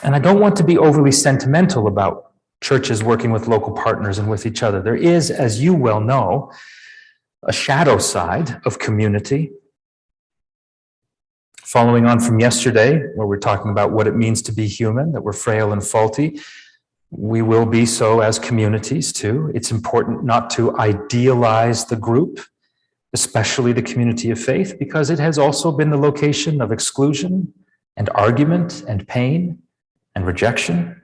And I don't want to be overly sentimental about churches working with local partners and with each other. There is, as you well know, a shadow side of community. Following on from yesterday, where we're talking about what it means to be human, that we're frail and faulty, we will be so as communities too. It's important not to idealize the group, especially the community of faith, because it has also been the location of exclusion and argument and pain and rejection.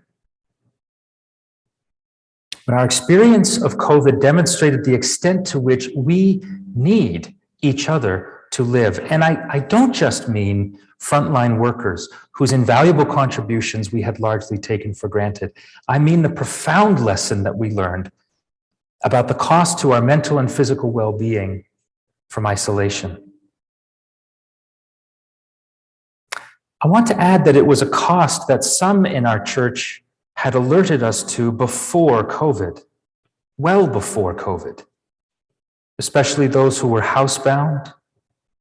But our experience of COVID demonstrated the extent to which we need each other to live. And I don't just mean frontline workers whose invaluable contributions we had largely taken for granted. I mean the profound lesson that we learned about the cost to our mental and physical well-being from isolation. I want to add that it was a cost that some in our church had alerted us to before COVID, well before COVID, especially those who were housebound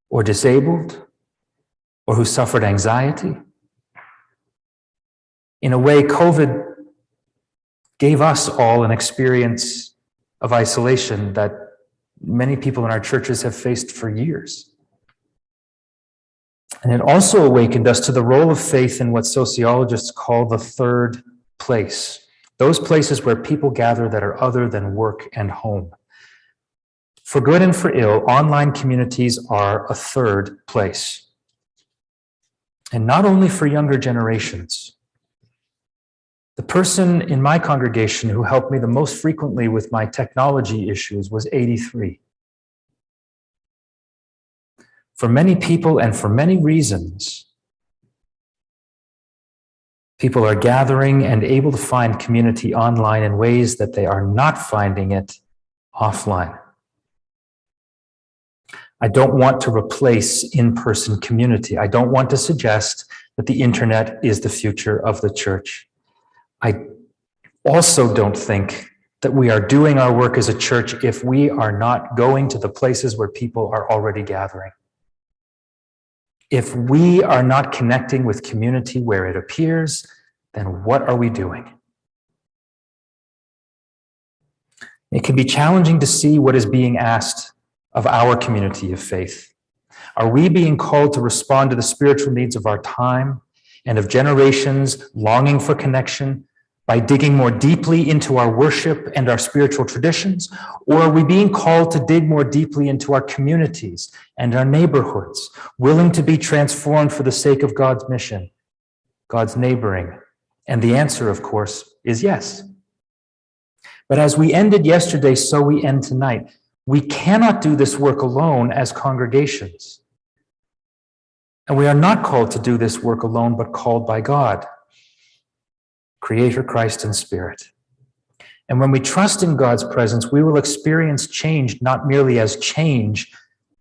or disabled or who suffered anxiety. In a way, COVID gave us all an experience of isolation that many people in our churches have faced for years. And it also awakened us to the role of faith in what sociologists call the third place, those places where people gather that are other than work and home. For good and for ill, online communities are a third place. And not only for younger generations. The person in my congregation who helped me the most frequently with my technology issues was 83. For many people and for many reasons, people are gathering and able to find community online in ways that they are not finding it offline. I don't want to replace in-person community. I don't want to suggest that the internet is the future of the church. I also don't think that we are doing our work as a church if we are not going to the places where people are already gathering. If we are not connecting with community where it appears, then what are we doing? It can be challenging to see what is being asked of our community of faith. Are we being called to respond to the spiritual needs of our time and of generations longing for connection by digging more deeply into our worship and our spiritual traditions? Or are we being called to dig more deeply into our communities and our neighborhoods, willing to be transformed for the sake of God's mission, God's neighboring? And the answer, of course, is yes. But as we ended yesterday, so we end tonight. We cannot do this work alone as congregations. And we are not called to do this work alone, but called by God, Creator, Christ, and Spirit. And when we trust in God's presence, we will experience change not merely as change,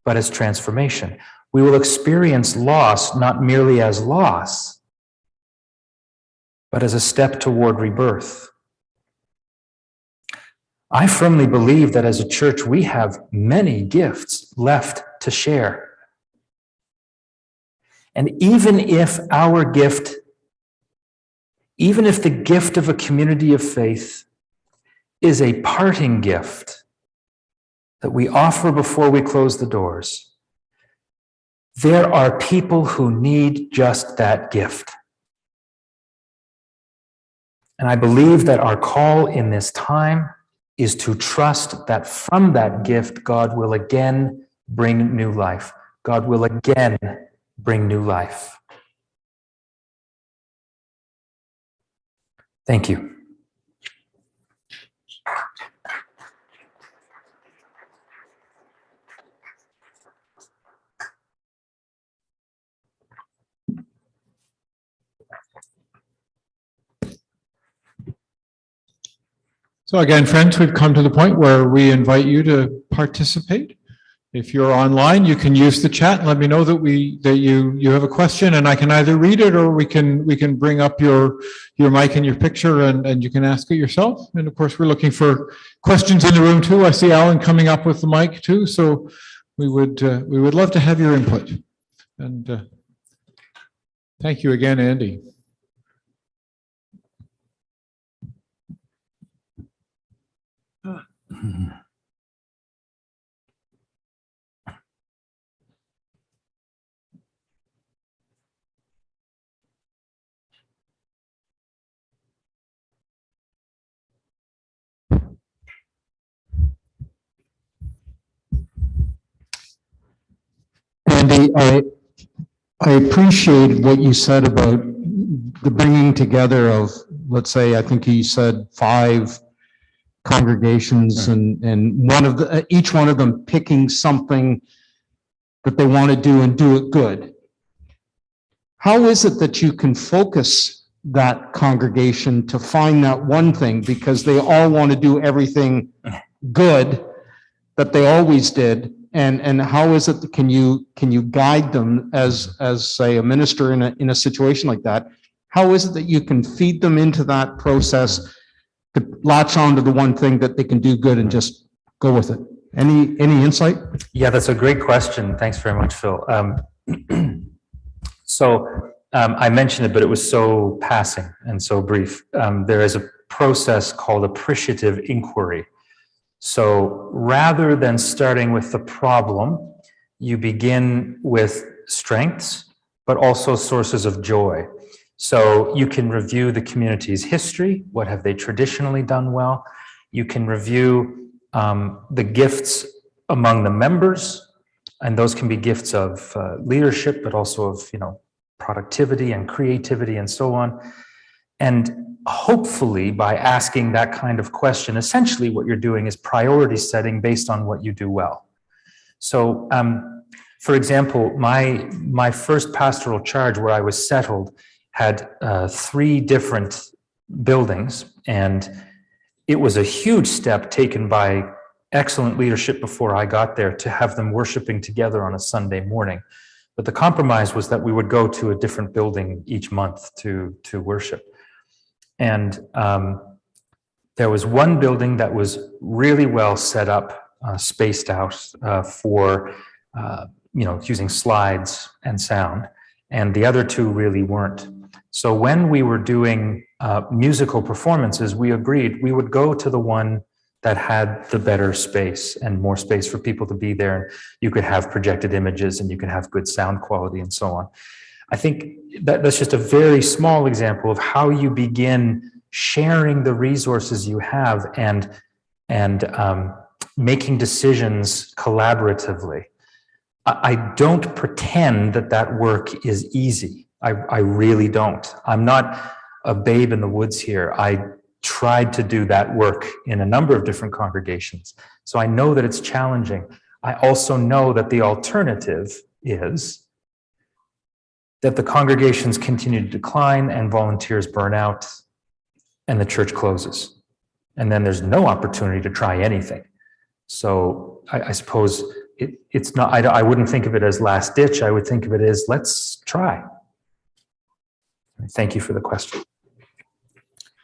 but as transformation. We will experience loss not merely as loss, but as a step toward rebirth. I firmly believe that as a church, we have many gifts left to share. And even if the gift of a community of faith is a parting gift that we offer before we close the doors, there are people who need just that gift. And I believe that our call in this time is to trust that from that gift, God will again bring new life. God will again bring new life. Thank you. So again, friends, we've come to the point where we invite you to participate. If you're online, you can use the chat and let me know that you have a question, and I can either read it or we can bring up your mic and your picture and you can ask it yourself. And of course, we're looking for questions in the room too. I see Alan coming up with the mic too, so we would love to have your input. And thank you again, Andy. Andy, I appreciated what you said about the bringing together of, let's say, I think you said 5 congregations and each one of them picking something that they want to do and do it good. How is it that you can focus that congregation to find that one thing, because they all want to do everything good that they always did? And how is it that can you guide them as say a minister in a situation like that? How is it that you can feed them into that process to latch on to the one thing that they can do good and just go with it? Any insight? Yeah, that's a great question. Thanks very much, Phil. I mentioned it, but it was so passing and so brief. There is a process called appreciative inquiry. So rather than starting with the problem, you begin with strengths, but also sources of joy. So you can review the community's history. What have they traditionally done well? You can review the gifts among the members, and those can be gifts of leadership, but also of, productivity and creativity and so on. And hopefully by asking that kind of question, essentially what you're doing is priority setting based on what you do well. So, for example, my first pastoral charge where I was settled had 3 different buildings, and it was a huge step taken by excellent leadership before I got there to have them worshiping together on a Sunday morning. But the compromise was that we would go to a different building each month to worship. And there was one building that was really well set up, spaced out for, using slides and sound, and the other 2 really weren't. So when we were doing musical performances, we agreed we would go to the one that had the better space and more space for people to be there. And you could have projected images and you could have good sound quality and so on. I think that's just a very small example of how you begin sharing the resources you have and making decisions collaboratively. I don't pretend that work is easy. I really don't. I'm not a babe in the woods here. I tried to do that work in a number of different congregations. So I know that it's challenging. I also know that the alternative is that the congregations continue to decline and volunteers burn out and the church closes. And then there's no opportunity to try anything. So I suppose it's not, I wouldn't think of it as last ditch. I would think of it as let's try. Thank you for the question.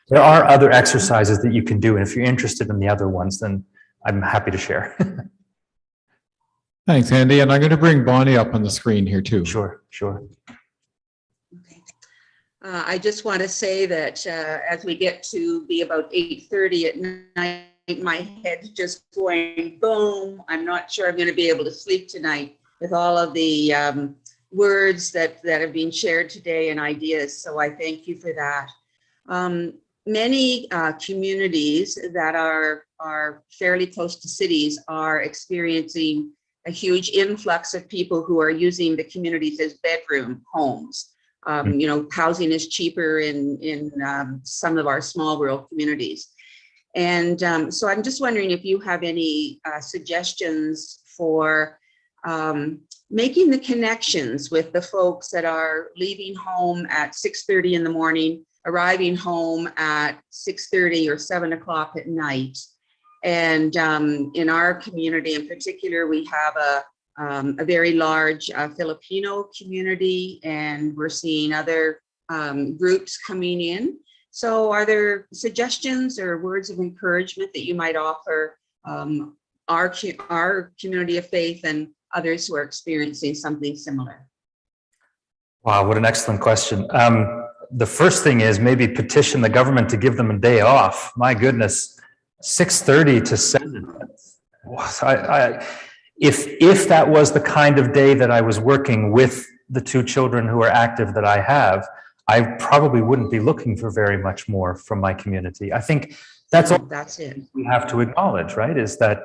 There are other exercises that you can do, and if you're interested in the other ones, then I'm happy to share. Thanks, Andy. And I'm going to bring Bonnie up on the screen here too. Sure. Okay. I just want to say that as we get to be about 8:30 at night, my head's just going boom. I'm not sure I'm going to be able to sleep tonight with all of the words that have been shared today and ideas. So I thank you for that. Many communities that are fairly close to cities are experiencing a huge influx of people who are using the communities as bedroom homes. Housing is cheaper in some of our small rural communities. And so I'm just wondering if you have any suggestions for making the connections with the folks that are leaving home at 6:30 in the morning, arriving home at 6:30 or 7 o'clock at night. And in our community in particular, we have a very large Filipino community, and we're seeing other groups coming in. So are there suggestions or words of encouragement that you might offer our community of faith and others who are experiencing something similar? Wow, what an excellent question. The first thing is maybe petition the government to give them a day off. My goodness, 6:30 to 7. If that was the kind of day that I was working with the 2 children who are active that I have, I probably wouldn't be looking for very much more from my community. I think that's it. We have to acknowledge, right, is that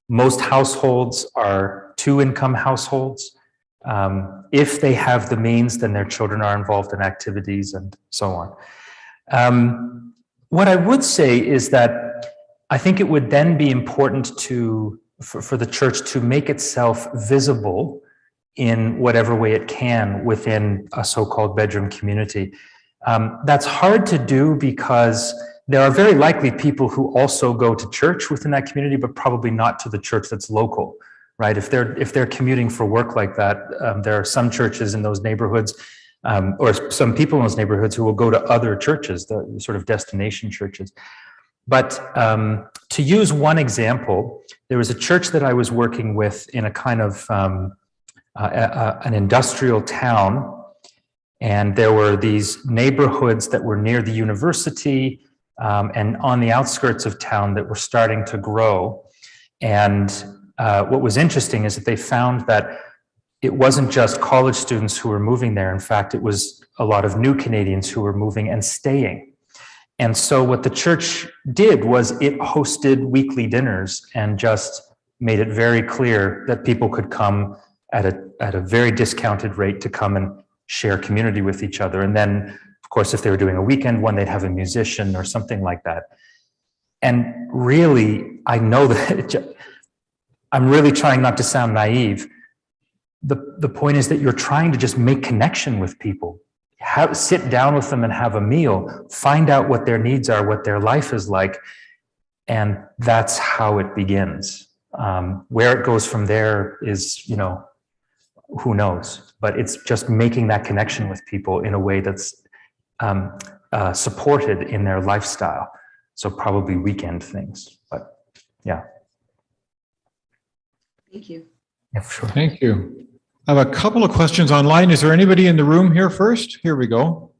most households are 2-income households. If they have the means, then their children are involved in activities and so on. What I would say is that I think it would then be important for the church to make itself visible in whatever way it can within a so-called bedroom community. That's hard to do because there are very likely people who also go to church within that community, but probably not to the church that's local, right? If they're commuting for work like that, there are some churches in those neighborhoods, or some people in those neighborhoods who will go to other churches, the sort of destination churches. But to use one example, there was a church that I was working with in a kind of an industrial town, and there were these neighborhoods that were near the university and on the outskirts of town that were starting to grow. And what was interesting is that they found that it wasn't just college students who were moving there. In fact, it was a lot of new Canadians who were moving and staying. And so what the church did was it hosted weekly dinners and just made it very clear that people could come at a very discounted rate to come and share community with each other. And then, of course, if they were doing a weekend one, they'd have a musician or something like that. And really, I know that I'm really trying not to sound naive. The point is that you're trying to just make connection with people. Sit down with them and have a meal, find out what their needs are, what their life is like, and that's how it begins. Where it goes from there is, who knows? But it's just making that connection with people in a way that's supported in their lifestyle. So probably weekend things, but yeah. Thank you. Yeah, for sure. Thank you. I have a couple of questions online. Is there anybody in the room here first? Here we go.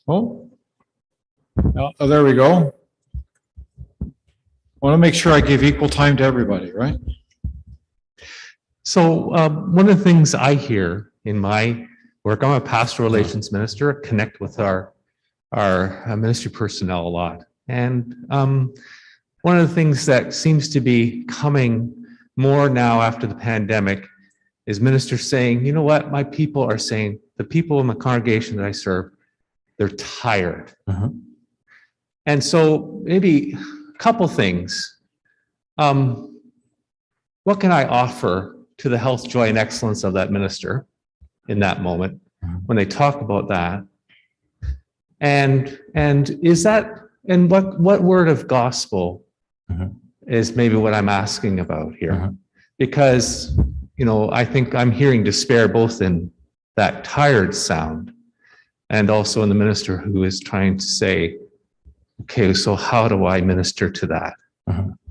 Oh, there we go. I want to make sure I give equal time to everybody, right? So one of the things I hear in my work, I'm a pastoral relations minister, connect with our ministry personnel a lot. And one of the things that seems to be coming more now after the pandemic is ministers saying, you know what, my people are saying, the people in the congregation that I serve, they're tired. And so maybe a couple things. What can I offer to the health, joy, and excellence of that minister in that moment when they talk about that? And is that, and what word of gospel is maybe what I'm asking about here? Because, I think I'm hearing despair both in that tired sound and also in the minister who is trying to say, okay, so how do I minister to that?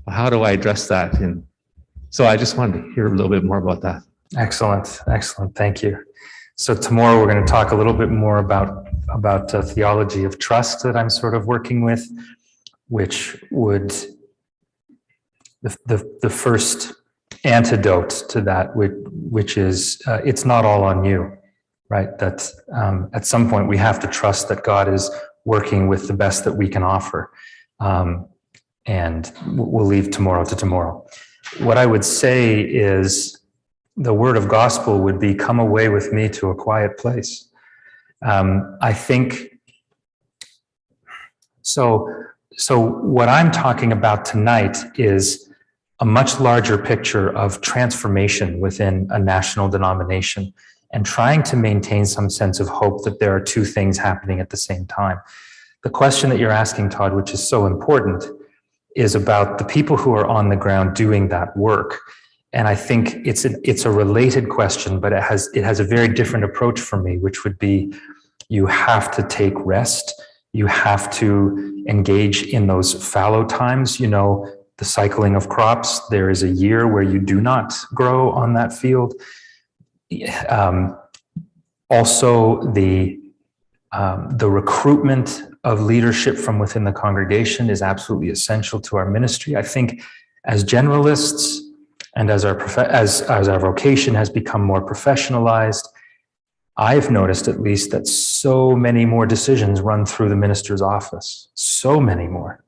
How do I address that? And so I just wanted to hear a little bit more about that. Excellent. Thank you. So tomorrow we're going to talk a little bit more about theology of trust that I'm sort of working with, which would the first antidote to that, which is it's not all on you, right? That at some point we have to trust that God is working with the best that we can offer, and we'll leave tomorrow to tomorrow. What I would say is the word of gospel would be, come away with me to a quiet place. I think so what I'm talking about tonight is a much larger picture of transformation within a national denomination and trying to maintain some sense of hope that there are two things happening at the same time. The question that you're asking, Todd, which is so important, is about the people who are on the ground doing that work. And I think it's a related question, but it has a very different approach for me, which would be, you have to take rest. You have to engage in those fallow times, the cycling of crops. There is a year where you do not grow on that field. Also, the recruitment of leadership from within the congregation is absolutely essential to our ministry. I think as generalists and as our vocation has become more professionalized, I've noticed at least that so many more decisions run through the minister's office, so many more.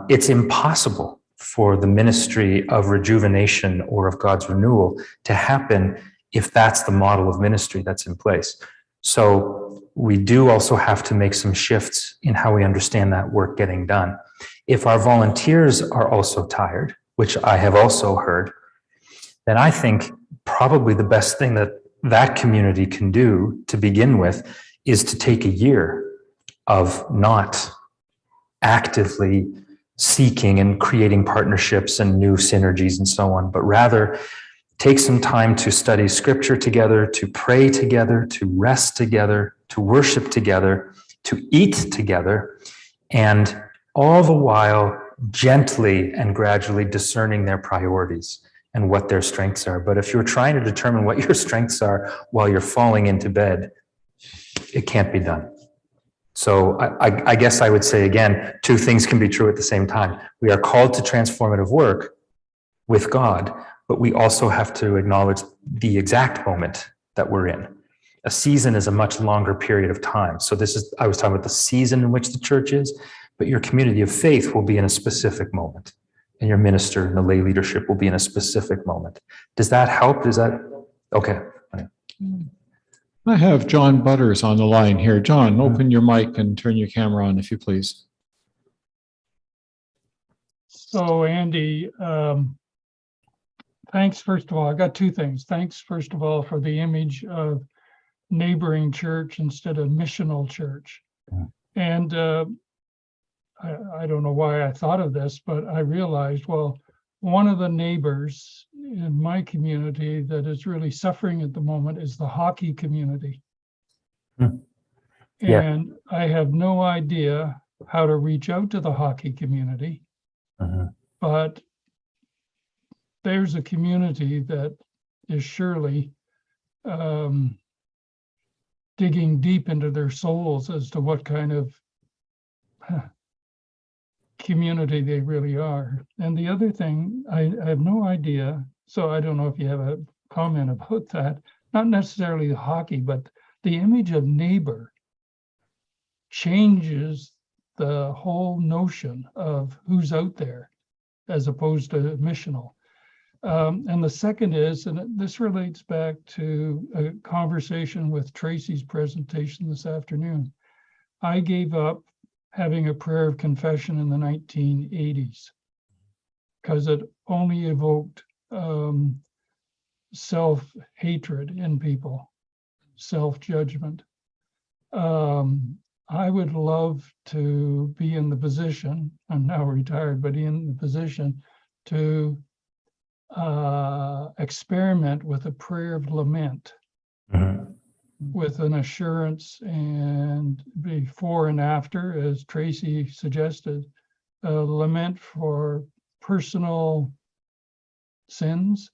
It's impossible for the ministry of rejuvenation or of God's renewal to happen if that's the model of ministry that's in place. So we do also have to make some shifts in how we understand that work getting done. If our volunteers are also tired, which I have also heard, then I think probably the best thing that that community can do to begin with is to take a year of not actively seeking and creating partnerships and new synergies and so on, but rather take some time to study scripture together, to pray together, to rest together, to worship together, to eat together, and all the while gently and gradually discerning their priorities and what their strengths are. But if you're trying to determine what your strengths are while you're falling into bed, it can't be done. So I guess I would say, again, two things can be true at the same time. We are called to transformative work with God, but we also have to acknowledge the exact moment that we're in. A season is a much longer period of time. So I was talking about the season in which the church is, but your community of faith will be in a specific moment, and your minister and the lay leadership will be in a specific moment. Does that help? Is that okay? I have John Buttars on the line here. John, open your mic and turn your camera on, if you please. So Andy, thanks, first of all. I got two things. Thanks, first of all, for the image of neighboring church instead of missional church. And I don't know why I thought of this, but I realized, well, one of the neighbors in my community that is really suffering at the moment is the hockey community. Yeah. And I have no idea how to reach out to the hockey community, but there's a community that is surely digging deep into their souls as to what kind of community they really are. And the other thing, I have no idea, so I don't know if you have a comment about that, not necessarily the hockey, but the image of neighbor changes the whole notion of who's out there as opposed to missional. And the second is, and this relates back to a conversation with Tracy's presentation this afternoon. I gave up having a prayer of confession in the 1980s because it only evoked self-hatred in people, self-judgment. I would love to be in the position, I'm now retired, but in the position to experiment with a prayer of lament, with an assurance and before and after, as Tracy suggested, lament for personal sins,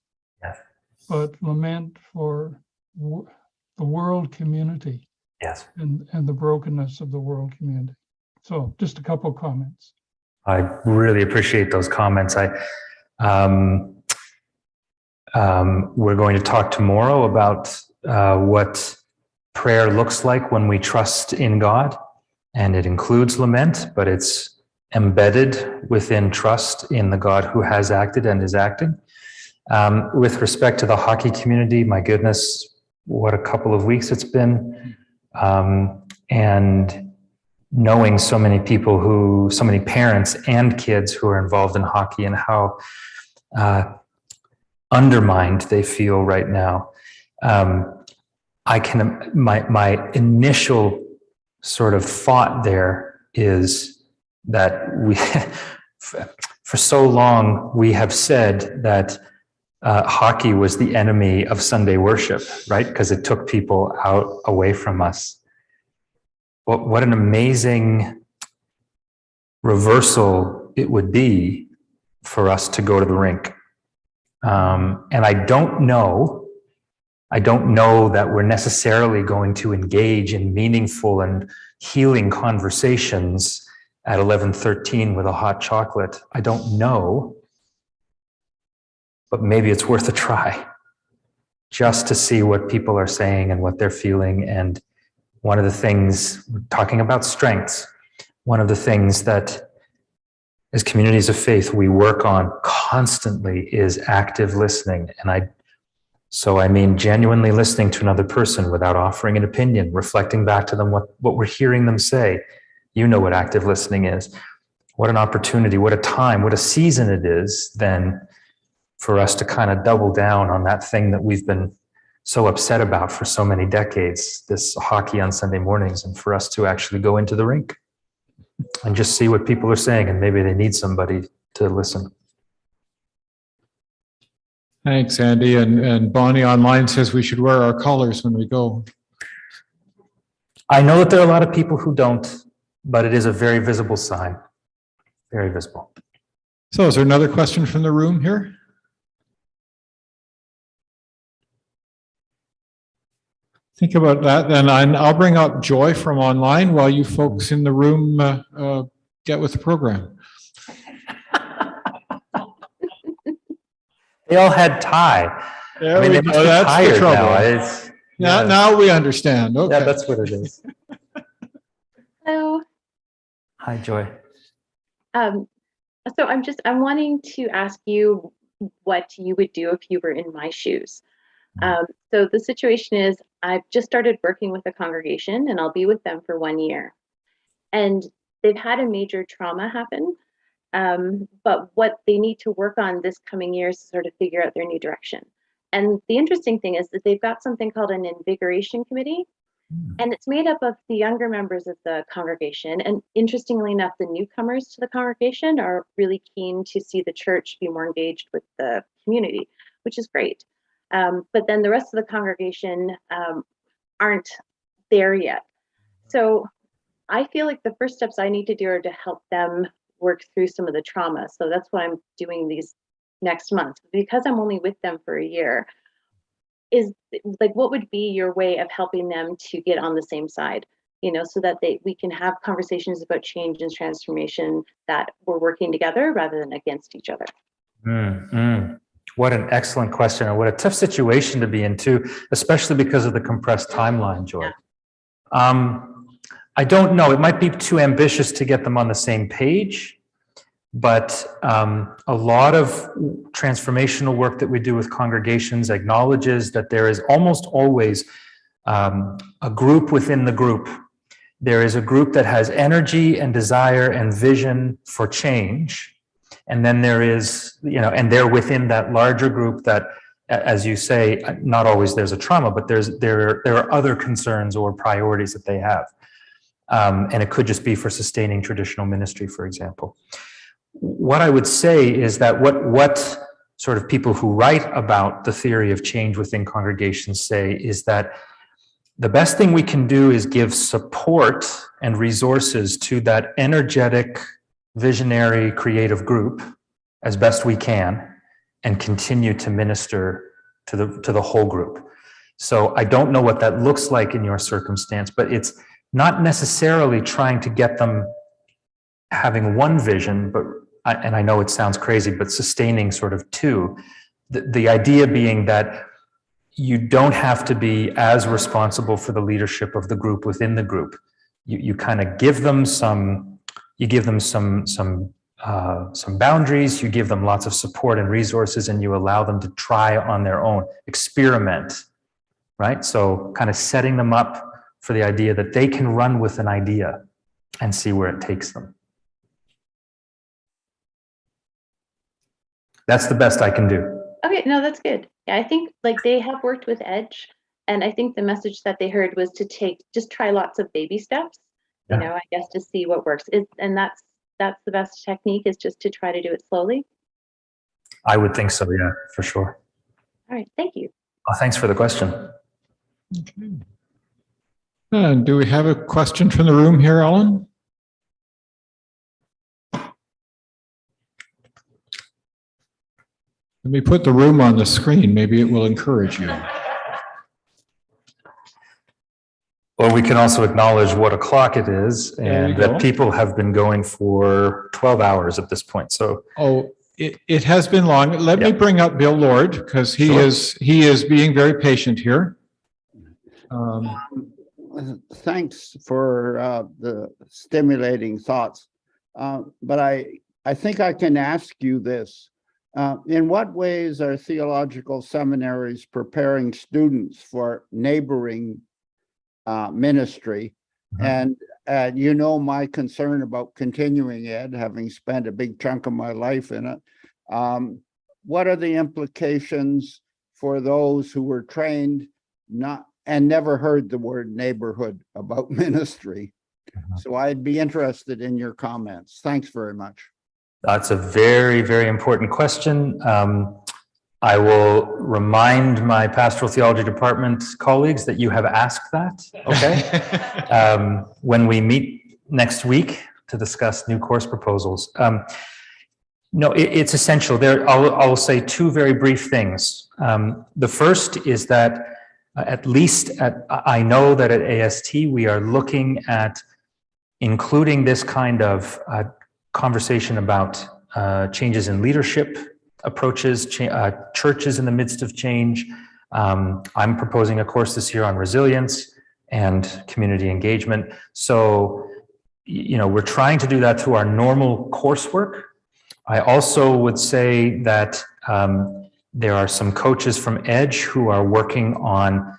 but lament for the world community. Yes. And the brokenness of the world community. So just a couple of comments. I really appreciate those comments. We're going to talk tomorrow about what prayer looks like when we trust in God, and it includes lament, but it's embedded within trust in the God who has acted and is acting. With respect to the hockey community, my goodness, what a couple of weeks it's been. And knowing so many people so many parents and kids who are involved in hockey and how undermined they feel right now. My initial sort of thought there is that for so long we have said that hockey was the enemy of Sunday worship, right? Because it took people away from us. What an amazing reversal it would be for us to go to the rink. And I don't know that we're necessarily going to engage in meaningful and healing conversations at 11:13 with a hot chocolate. I don't know, but maybe it's worth a try just to see what people are saying and what they're feeling. And one of the things, talking about strengths, one of the things that as communities of faith we work on constantly is active listening. And So, I mean, genuinely listening to another person without offering an opinion, reflecting back to them what we're hearing them say. You know what active listening is. What an opportunity, what a time, what a season it is then for us to kind of double down on that thing that we've been so upset about for so many decades, this hockey on Sunday mornings, and for us to actually go into the rink and just see what people are saying, and maybe they need somebody to listen. Thanks, Andy. And Bonnie online says we should wear our collars when we go. I know that there are a lot of people who don't, but it is a very visible sign. Very visible. So is there another question from the room here? Think about that then. I'll bring up Joy from online while you folks in the room get with the program. They all had tie. There I mean, we they must go. be That's the tired trouble. now. Now we understand. Okay. Yeah, that's what it is. Hello. Hi, Joy. So I'm wanting to ask you what you would do if you were in my shoes. So the situation is I've just started working with a congregation and I'll be with them for 1 year. And they've had a major trauma happen. But what they need to work on this coming year is to sort of figure out their new direction. And the interesting thing is that they've got something called an invigoration committee. And it's made up of the younger members of the congregation. And interestingly enough, the newcomers to the congregation are really keen to see the church be more engaged with the community, which is great. But then the rest of the congregation aren't there yet. So I feel like the first steps I need to do are to help them work through some of the trauma. So that's what I'm doing these next month. Because I'm only with them for a year, is like, what would be your way of helping them to get on the same side, so that we can have conversations about change and transformation, that we're working together rather than against each other? What an excellent question, and what a tough situation to be in too, especially because of the compressed timeline, Joy. I don't know, it might be too ambitious to get them on the same page, but a lot of transformational work that we do with congregations acknowledges that there is almost always a group within the group. There is a group that has energy and desire and vision for change. And then there is, and they're within that larger group that, as you say, not always there's a trauma, but there are other concerns or priorities that they have. And it could just be for sustaining traditional ministry, for example. What I would say is that what sort of people who write about the theory of change within congregations say is that the best thing we can do is give support and resources to that energetic, visionary, creative group as best we can, and continue to minister to the whole group. So I don't know what that looks like in your circumstance, but it's not necessarily trying to get them having one vision, but and I know it sounds crazy, but sustaining sort of two. The idea being that you don't have to be as responsible for the leadership of the group within the group. You kind of give them some boundaries, you give them lots of support and resources, and you allow them to try on their own, experiment, right? So kind of setting them up for the idea that they can run with an idea and see where it takes them. That's the best I can do. Okay, no, that's good. Yeah, I think they have worked with Edge, and I think the message that they heard was to just try lots of baby steps, I guess, to see what works. And that's the best technique, is just to try to do it slowly. I would think so, yeah, for sure. All right, thank you. Oh, thanks for the question. Okay. And do we have a question from the room here, Ellen? Let me put the room on the screen. Maybe it will encourage you. Or we can also acknowledge what o'clock it is, and that people have been going for 12 hours at this point. So, it has been long. Let me bring up Bill Lord, because he is being very patient here. Thanks for the stimulating thoughts, but I think I can ask you this. In what ways are theological seminaries preparing students for neighboring ministry? And you know my concern about continuing ed, having spent a big chunk of my life in it. What are the implications for those who were trained not and never heard the word neighborhood about ministry? So I'd be interested in your comments. Thanks very much. That's a very, very important question. I will remind my pastoral theology department colleagues that you have asked that, okay? When we meet next week to discuss new course proposals. No, it's essential. I'll say two very brief things. The first is that I know that at AST we are looking at including this kind of conversation about changes in leadership approaches, churches in the midst of change. I'm proposing a course this year on resilience and community engagement. So, we're trying to do that through our normal coursework. I also would say that there are some coaches from Edge who are working on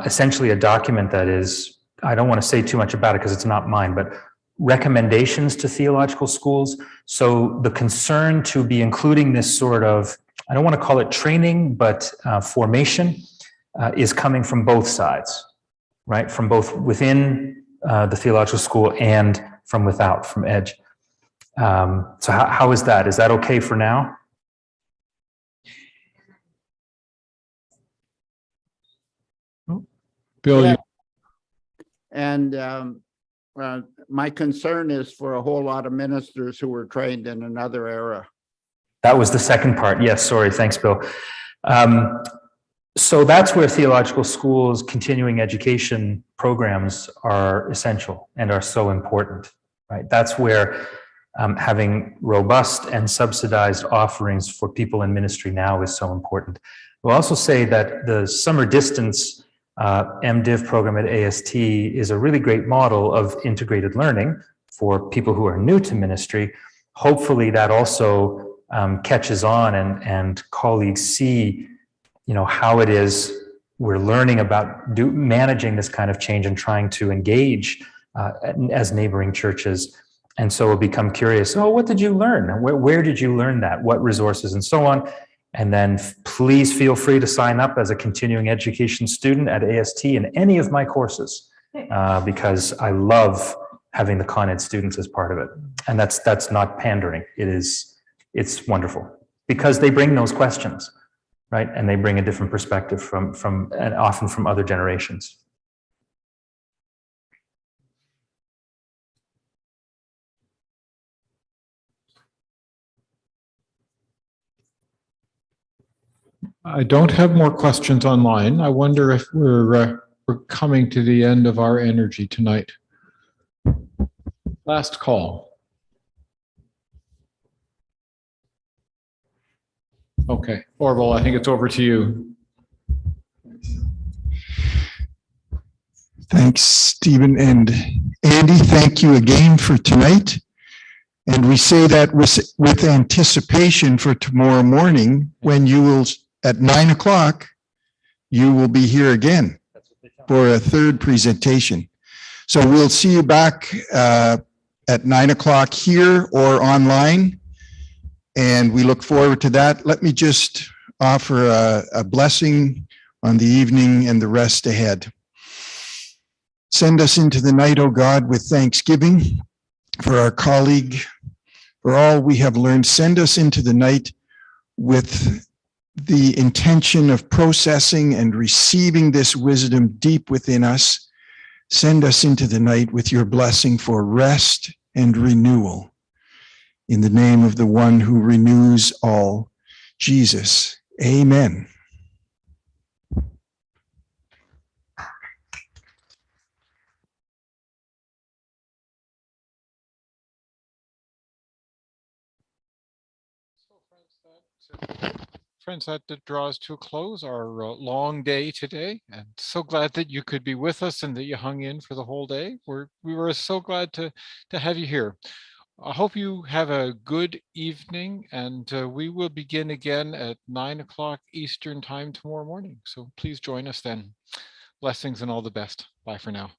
essentially a document that is, I don't want to say too much about it because it's not mine, but recommendations to theological schools. So the concern to be including this sort of, I don't want to call it training, but formation is coming from both sides, right? From both within the theological school and from without, from Edge. So how is that? Is that okay for now? Bill, Yeah. And my concern is for a whole lot of ministers who were trained in another era. That was the second part. Yes, sorry. Thanks, Bill. So that's where theological schools, continuing education programs are essential and are so important, right? That's where having robust and subsidized offerings for people in ministry now is so important. We'll also say that the summer distance MDiv program at AST is a really great model of integrated learning for people who are new to ministry. Hopefully that also catches on and colleagues see, how it is we're learning about managing this kind of change and trying to engage as neighboring churches. And so we'll become curious, what did you learn? Where did you learn that? What resources and so on? And then please feel free to sign up as a continuing education student at AST in any of my courses, because I love having the Con Ed students as part of it. And that's not pandering. It's wonderful because they bring those questions, right? And they bring a different perspective from and often from other generations. I don't have more questions online. I wonder if we're coming to the end of our energy tonight. Last call. Okay, Orville, I think it's over to you. Thanks, Stephen. And Andy, thank you again for tonight. And we say that with anticipation for tomorrow morning when you will, at 9 o'clock, you will be here again for a third presentation. So we'll see you back at 9 o'clock here or online. And we look forward to that. Let me just offer a blessing on the evening and the rest ahead. Send us into the night, O God, with thanksgiving for our colleague, for all we have learned. Send us into the night with the intention of processing and receiving this wisdom deep within us. Send us into the night with your blessing for rest and renewal. In the name of the one who renews all, Jesus. Amen. Friends, that draws to a close our long day today, and so glad that you could be with us and that you hung in for the whole day. We were so glad to have you here. I hope you have a good evening, and we will begin again at 9 o'clock Eastern time tomorrow morning. So please join us then. Blessings and all the best. Bye for now.